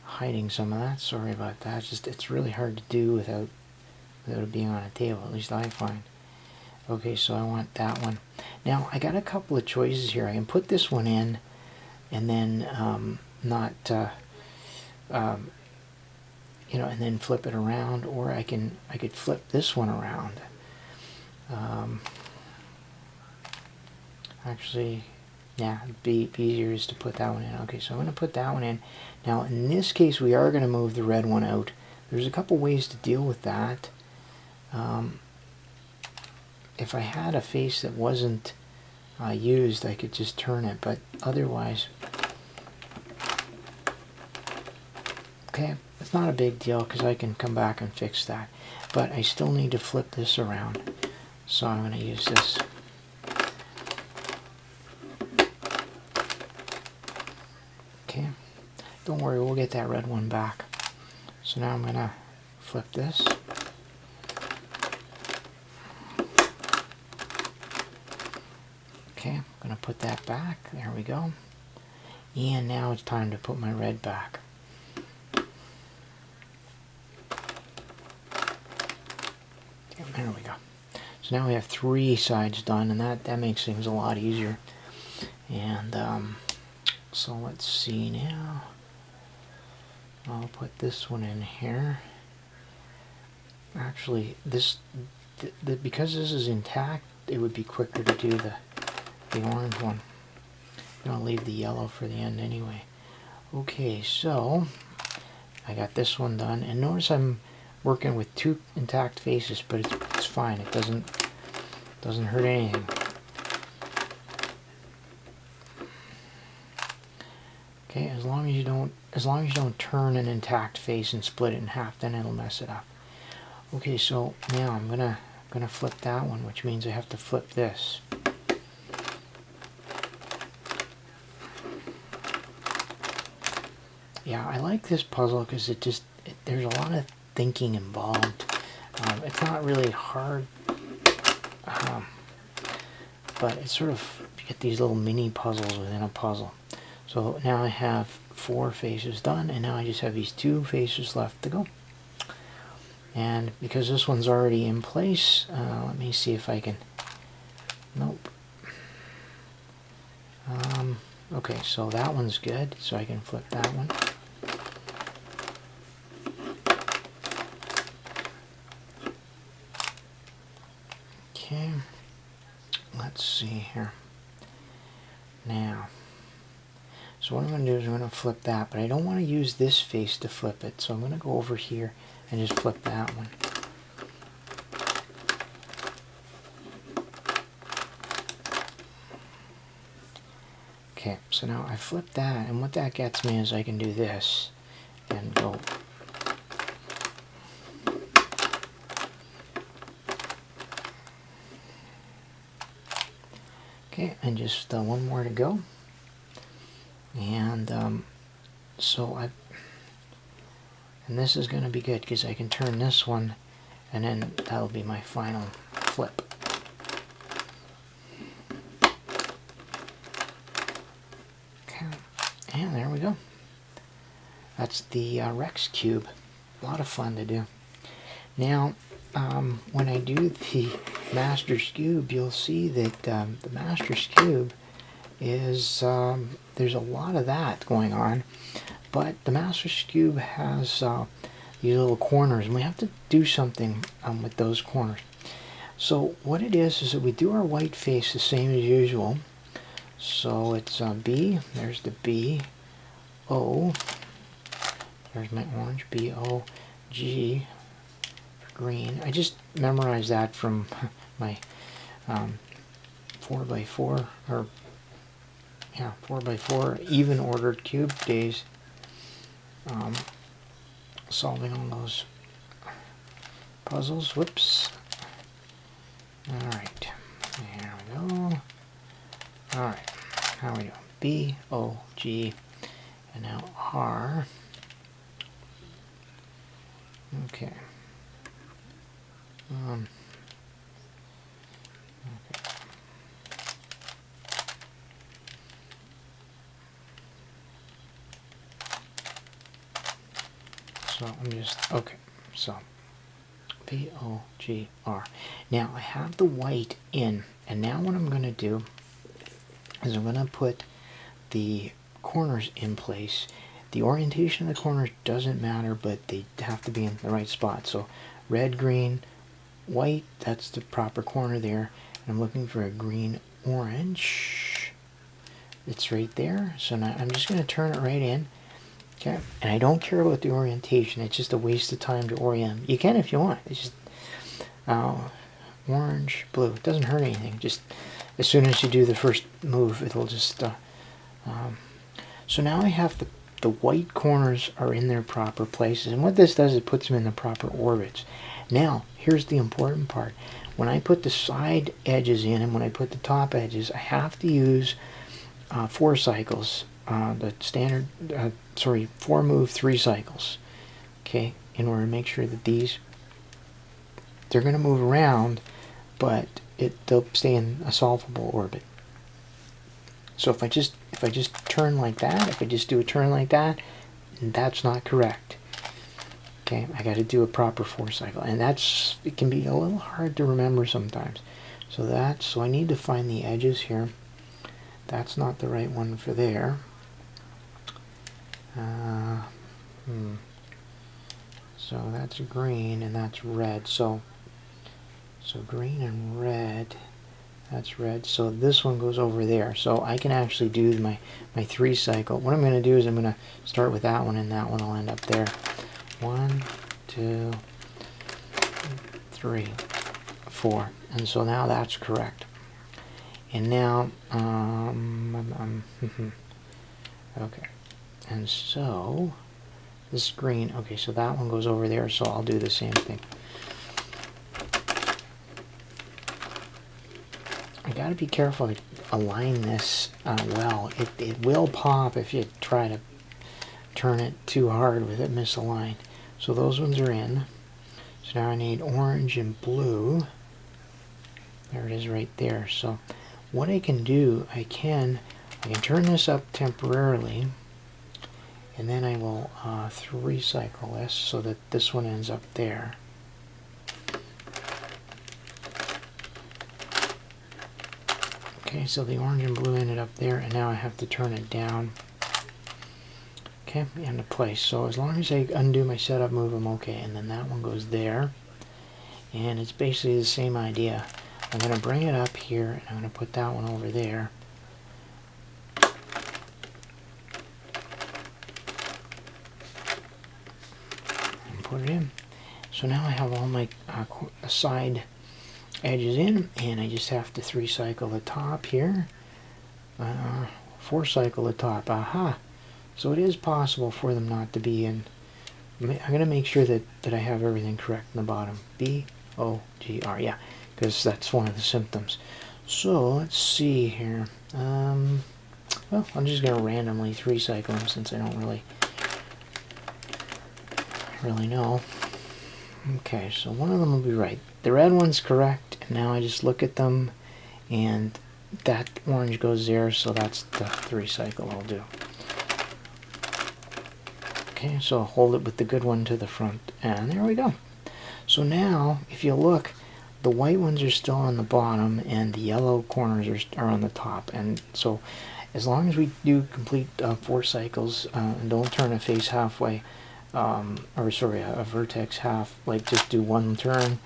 hiding some of that. Sorry about that. It's really hard to do without it being on a table. At least I find. Okay, so I want that one. Now I got a couple of choices here. I can put this one in, and then you know, and then flip it around, or I could flip this one around. Actually, yeah, it'd be easier is to put that one in. Okay, so I'm going to put that one in. Now, in this case, we are going to move the red one out. There's a couple ways to deal with that. If I had a face that wasn't used, I could just turn it, but otherwise, okay, it's not a big deal because I can come back and fix that. But I still need to flip this around, so I'm going to use this. Okay, don't worry, we'll get that red one back. So now I'm going to flip this. Okay, I'm going to put that back. There we go. And now it's time to put my red back. Okay, there we go. So now we have three sides done, and that makes things a lot easier. And so let's see now. I'll put this one in here. Actually, because this is intact, it would be quicker to do the orange one. I'm going to leave the yellow for the end anyway. Okay, so I got this one done, and notice I'm working with two intact faces, but it's fine. It doesn't hurt anything. Okay, as long as you don't turn an intact face and split it in half, then it'll mess it up. Okay, so now I'm gonna flip that one, which means I have to flip this. Yeah, I like this puzzle because there's a lot of thinking involved. It's not really hard, but it's sort of, you get these little mini puzzles within a puzzle. So now I have 4 faces done, and now I just have these 2 faces left to go. And because this one's already in place, let me see if I can, nope. Okay, so that one's good, so I can flip that one. Okay, let's see here. Now, so what I'm going to do is I'm going to flip that, but I don't want to use this face to flip it, so I'm going to go over here and just flip that one. Okay, so now I flip that, and what that gets me is I can do this and go. Okay, and just one more to go. And and this is going to be good because I can turn this one, and then that'll be my final flip. Okay, and there we go. That's the Rex Cube. A lot of fun to do. Now, when I do the Master Skewb, you'll see that the Master Skewb is, there's a lot of that going on, but the Master Skewb has these little corners, and we have to do something with those corners. So what it is that we do our white face the same as usual. So it's B, there's the B, O, there's my orange, B, O, G, green. I just memorized that from my 4x4 or 4x4 even ordered cube days, solving all those puzzles. Whoops. Alright, there we go. Alright, how are we doing? B, O, G, and now R. Okay. Okay. So I'm just, okay, so P, O, G, R. Now I have the white in, and now what I'm going to do is I'm going to put the corners in place. The orientation of the corners doesn't matter, but they have to be in the right spot. So red, green, white, that's the proper corner there. And I'm looking for a green, orange. It's right there. So now I'm just going to turn it right in. Okay, and I don't care about the orientation. It's just a waste of time to orient. You can if you want. It's just orange, blue. It doesn't hurt anything. Just as soon as you do the first move, it'll just... So now I have the white corners are in their proper places. And what this does, it puts them in the proper orbits. Now, here's the important part. When I put the side edges in and when I put the top edges, I have to use 4 cycles. The standard, 4 move, 3 cycles, okay, in order to make sure that these, they're going to move around, but they'll stay in a solvable orbit. So if I just turn like that, if I just do a turn like that, that's not correct. Okay, I got to do a proper 4 cycle, and it can be a little hard to remember sometimes. So I need to find the edges here. That's not the right one for there. So that's green and that's red. So green and red, that's red. So this one goes over there. So I can actually do my 3 cycle. What I'm going to do is I'm going to start with that one, and that one will end up there. 1, 2, 3, 4. And so now that's correct. And now, okay. And so, this green, okay, so that one goes over there, so I'll do the same thing. I gotta be careful to align this well. It will pop if you try to turn it too hard with it misaligned. So those ones are in. So now I need orange and blue. There it is right there. So what I can do, I can turn this up temporarily, and then I will 3 cycle this so that this one ends up there. Okay, so the orange and blue ended up there, and now I have to turn it down. Okay, into place. So as long as I undo my setup move, I'm okay. And then that one goes there. And it's basically the same idea. I'm going to bring it up here, and I'm going to put that one over there. And put it in. So now I have all my side edges in, and I just have to 3 cycle the top here. 4 cycle the top. Aha! So it is possible for them not to be in. I'm going to make sure that I have everything correct in the bottom. B, O, G, R. Yeah, because that's one of the symptoms. So let's see here. Well, I'm just gonna randomly 3-cycle them since I don't really know. Okay, so one of them will be right. The red one's correct, and now I just look at them, and that orange goes there, so that's the 3-cycle I'll do. Okay, so I'll hold it with the good one to the front, and there we go. So now, if you look, the white ones are still on the bottom, and the yellow corners are on the top. And so, as long as we do complete 4 cycles and don't turn a face halfway, or sorry, a vertex half, like just do one turn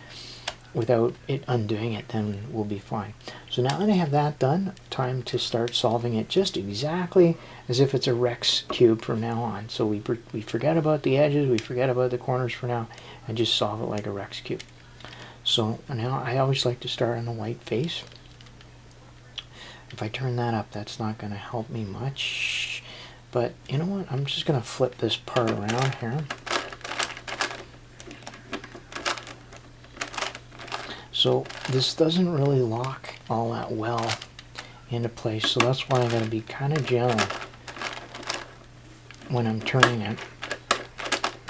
without it undoing it, then we'll be fine. So now that I have that done, time to start solving it just exactly as if it's a Rex cube from now on. So we forget about the edges, we forget about the corners for now, and just solve it like a Rex cube. So now I always like to start on the white face. If I turn that up, that's not going to help me much. But you know what? I'm just going to flip this part around here. So this doesn't really lock all that well into place, so that's why I gotta be kind of gentle when I'm turning it,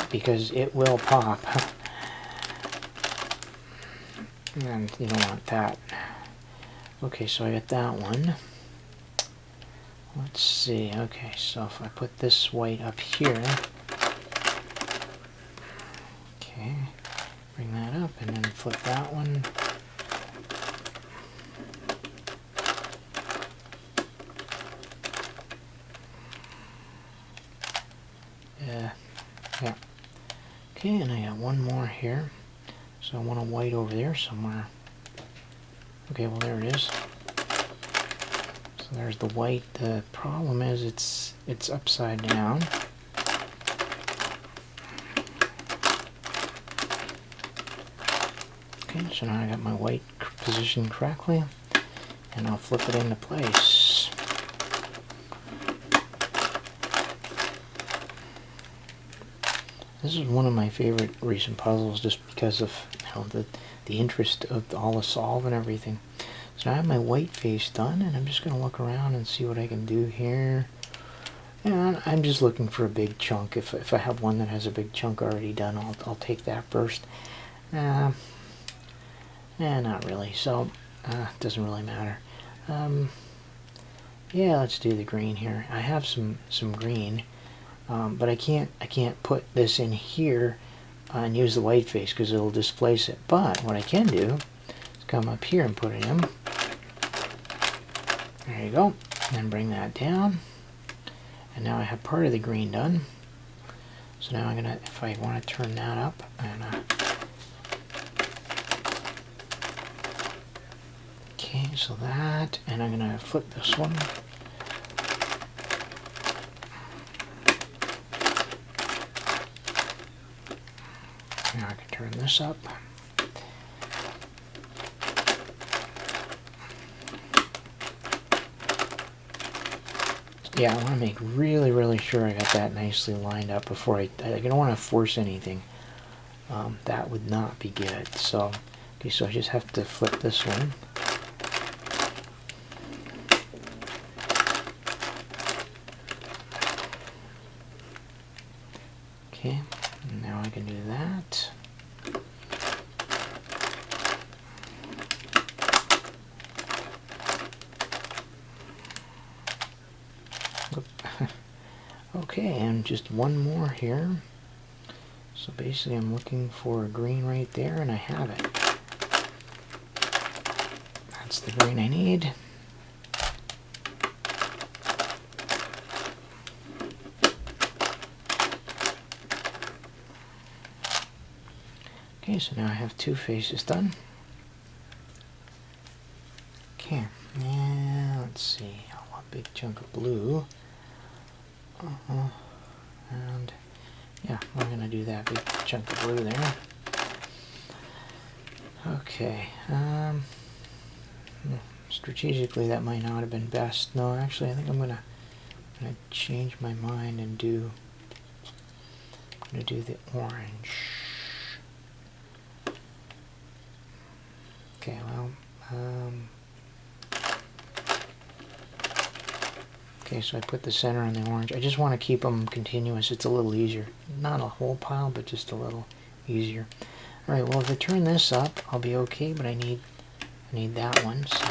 because it will pop. And you don't want that. Okay, so I got that one. Let's see. Okay, so if I put this white up here, okay, bring that up and then flip that one. Yeah. Okay, and I got one more here. So I want a white over there somewhere. Okay, well there it is. So there's the white. The problem is it's upside down. Okay, so now I got my white positioned correctly, and I'll flip it into place. This is one of my favorite recent puzzles just because of the interest of all the solve and everything. So now I have my white face done, and I'm just going to look around and see what I can do here. And I'm just looking for a big chunk. If I have one that has a big chunk already done, I'll take that first. Not really, so it doesn't really matter. Yeah, let's do the green here. I have some green. But I can't put this in here and use the white face because it'll displace it. But what I can do is come up here and put it in. There you go. And then bring that down. And now I have part of the green done. So now I'm gonna, if I want to turn that up, and okay, so that, and I'm gonna flip this one. Now I can turn this up. Yeah, I want to make really sure I got that nicely lined up before I don't want to force anything. That would not be good. So, okay, so I just have to flip this one. Okay, and now I can do that. Okay, and just one more here. So basically I'm looking for a green right there, and I have it. That's the green I need. Okay, so now I have 2 faces done. Okay, yeah, let's see. I want a big chunk of blue. And yeah, I'm going to do that big chunk of blue there. Okay, strategically that might not have been best. No, actually I think I'm going to change my mind and do the orange. Okay, well, Okay, so I put the center on the orange. I just want to keep them continuous. It's a little easier. Not a whole pile, but just a little easier. All right, well, if I turn this up, I'll be okay, but I need that one, so.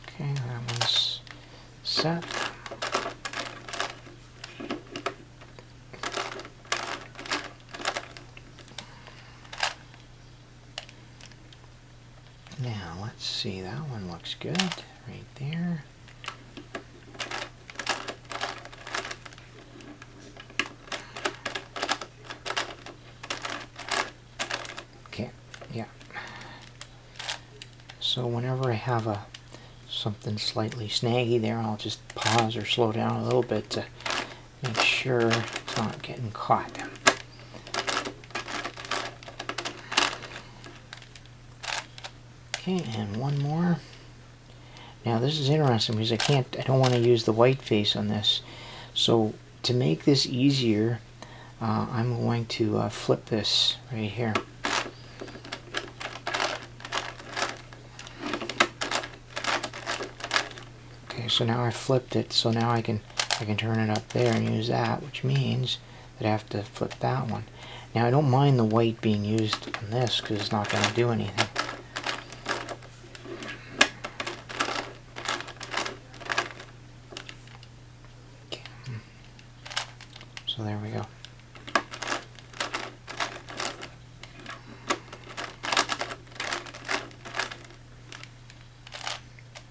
Okay, that one's set. Now, let's see, that one looks good right there. Okay, yeah. So whenever I have something slightly snaggy there, I'll just pause or slow down a little bit to make sure it's not getting caught. Okay, and one more. Now this is interesting because I don't want to use the white face on this. So to make this easier, I'm going to flip this right here. Okay, so now I flipped it, so now I can turn it up there and use that, which means that I have to flip that one. Now I don't mind the white being used on this because it's not going to do anything. So there we go.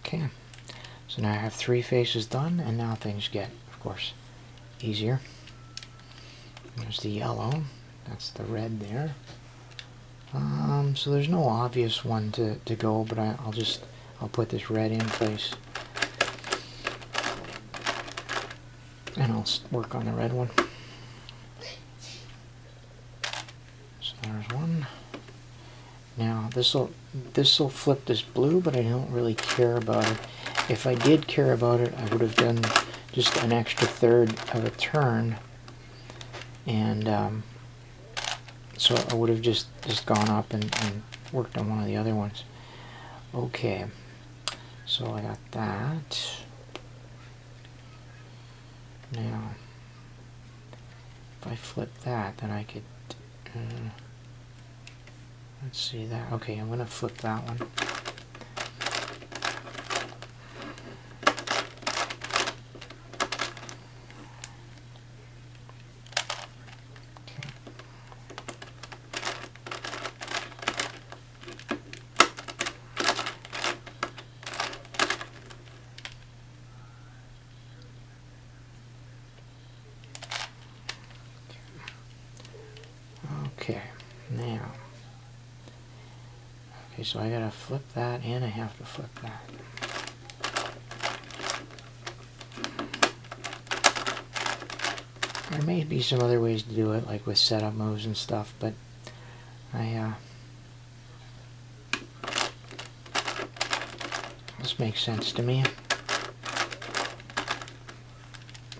Okay, so now I have 3 faces done, and now things get, of course, easier. There's the yellow, that's the red there. So there's no obvious one to go, but I'll put this red in place. And I'll work on the red one. So there's one. Now this'll flip this blue, but I don't really care about it. If I did care about it, I would have done just an extra third of a turn, and so I would have just gone up and worked on one of the other ones. Okay, so I got that. Now, if I flip that, then I could, let's see that. Okay, I'm going to flip that one. Okay, now, okay, so I gotta flip that and I have to flip that. There may be some other ways to do it, like with setup moves and stuff, but this makes sense to me.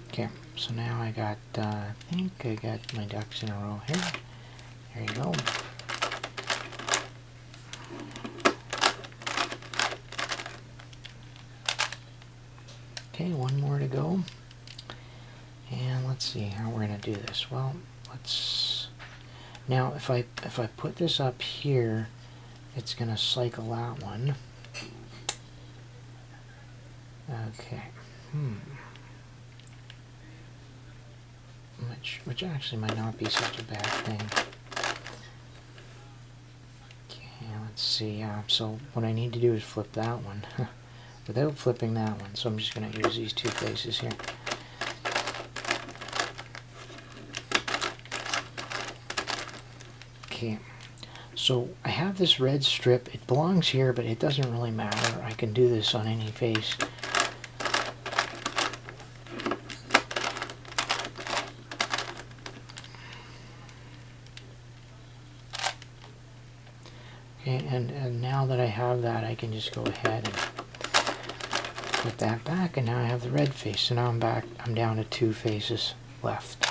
Okay, so now I got, I think I got my ducks in a row here. There you go. Okay, one more to go. And let's see how we're going to do this. Well, let's... Now, if I put this up here, it's going to cycle that one. Okay. Which actually might not be such a bad thing. Okay, let's see. So what I need to do is flip that one without flipping that one. So I'm just going to use these 2 faces here. Okay, so I have this red strip. It belongs here, but it doesn't really matter. I can do this on any face. Okay, and now that I have that, I can just go ahead and put that back, and now I have the red face. So now I'm back. I'm down to 2 faces left.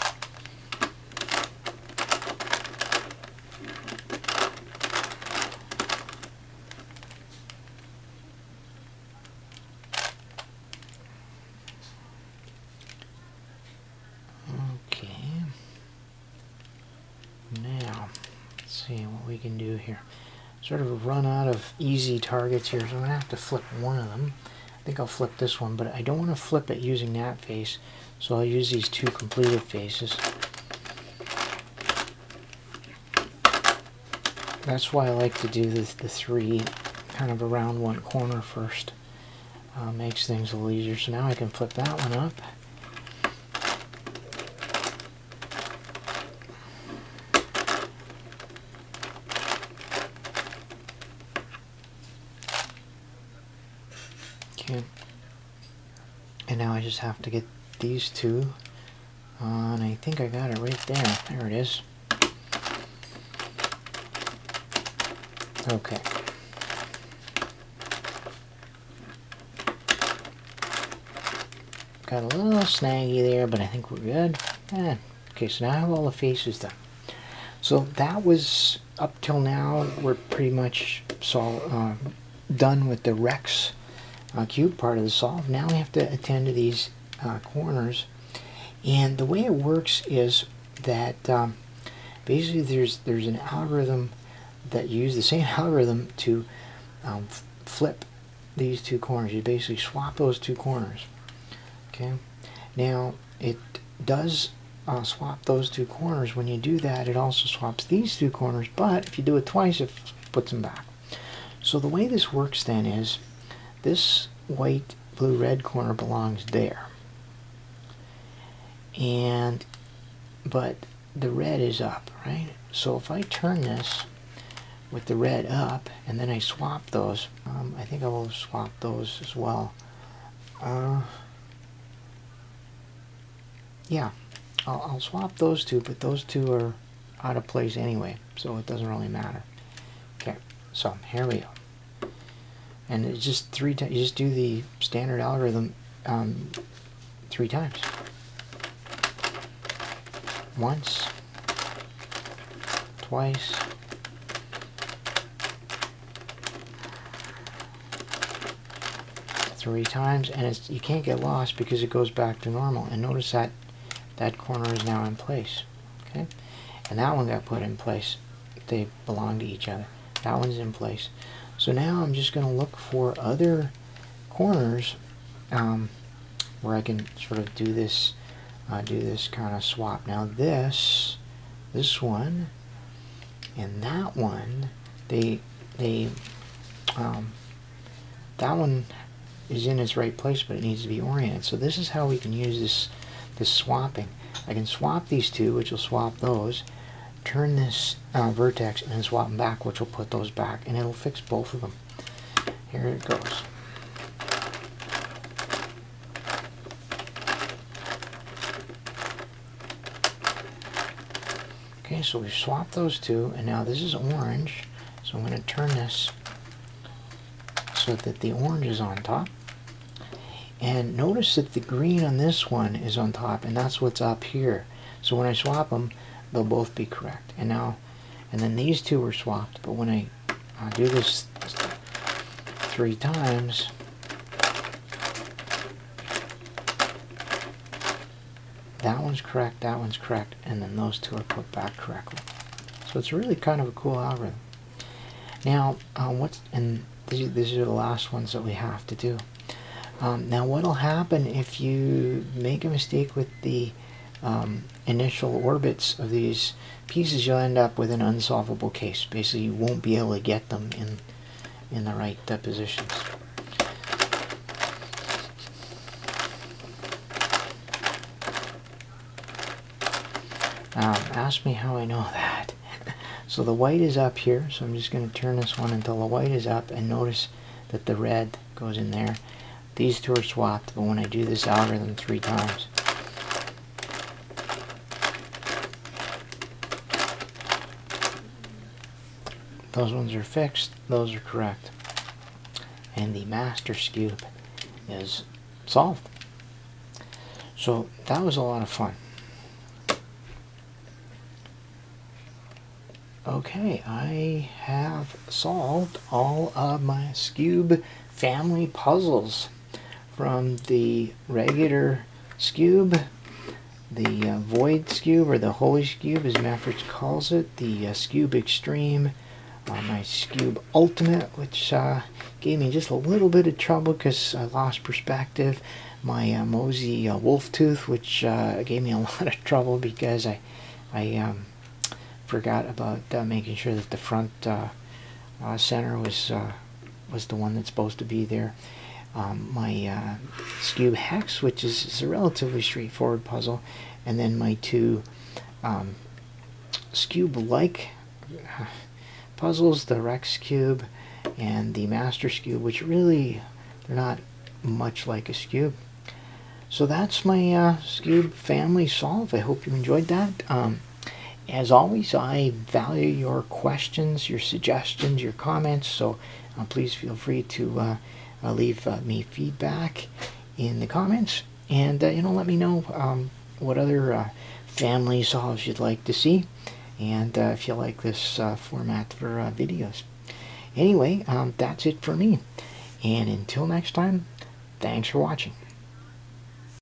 see what we can do here. Sort of run out of easy targets here, so I'm going to have to flip one of them. I think I'll flip this one, but I don't want to flip it using that face, so I'll use these two completed faces. That's why I like to do the three kind of around one corner first. Makes things a little easier. So now I can flip that one up. Okay. And now I just have to get these two. And I think I got it right there. There it is. Okay. Got a little snaggy there, but I think we're good. Okay, so now I have all the faces done. So that was, up till now, we're pretty much done with the Rex cube part of the solve. Now we have to attend to these corners. And the way it works is that basically there's an algorithm that use the same algorithm to flip these two corners. You basically swap those two corners. Okay. Now it does swap those two corners. When you do that, it also swaps these two corners. But if you do it twice, it puts them back. So the way this works then is this white, blue, red corner belongs there. But the red is up, right? So if I turn this with the red up, and then I swap those. I think I will swap those as well. Yeah, I'll swap those two, but those two are out of place anyway, so it doesn't really matter. Okay, so here we go. And it's just 3 times. You just do the standard algorithm 3 times. Once, twice, 3 times, and you can't get lost because it goes back to normal. And notice that that corner is now in place. Okay, and that one got put in place. They belong to each other. That one's in place. So now I'm just going to look for other corners where I can sort of do this kind of swap. Now this one and that one, that one is in its right place, but it needs to be oriented. So this is how we can use this swapping. I can swap these two, which will swap those, turn this vertex and then swap them back, which will put those back, and it'll fix both of them. Here it goes. Okay, so we've swapped those two, and now this is orange, so I'm going to turn this so that the orange is on top. And notice that the green on this one is on top, and that's what's up here. So when I swap them, they'll both be correct. And then these two were swapped, but when I do this 3 times, that one's correct, that one's correct, and then those two are put back correctly. So it's really kind of a cool algorithm. Now, these are the last ones that we have to do. Now what will happen if you make a mistake with the initial orbits of these pieces? You'll end up with an unsolvable case. Basically, you won't be able to get them in the right positions. Ask me how I know that. So the white is up here, so I'm just going to turn this one until the white is up, and notice that the red goes in there. These two are swapped, but when I do this algorithm 3 times, those ones are fixed, those are correct. And the master Skewb is solved. So that was a lot of fun. Okay, I have solved all of my Skewb-family puzzles, from the regular Skewb the Void Skewb, or the Holey Skewb as Meffert calls it, the Skewb Xtreme, my Skewb Ultimate, which gave me just a little bit of trouble because I lost perspective, my MohZi Wolf Tooth, which gave me a lot of trouble because I forgot about making sure that the front center was the one that's supposed to be there. My Skewb Hex, which is a relatively straightforward puzzle, and then my two Skewb-like puzzles, the Rex Skewb and the Master Skewb, which really they're not much like a Skewb. So that's my Skewb-family solve. I hope you enjoyed that. As always, I value your questions, your suggestions, your comments, so please feel free to leave me feedback in the comments, and let me know what other family solves you'd like to see, and if you like this format for videos. Anyway, that's it for me, and until next time, thanks for watching.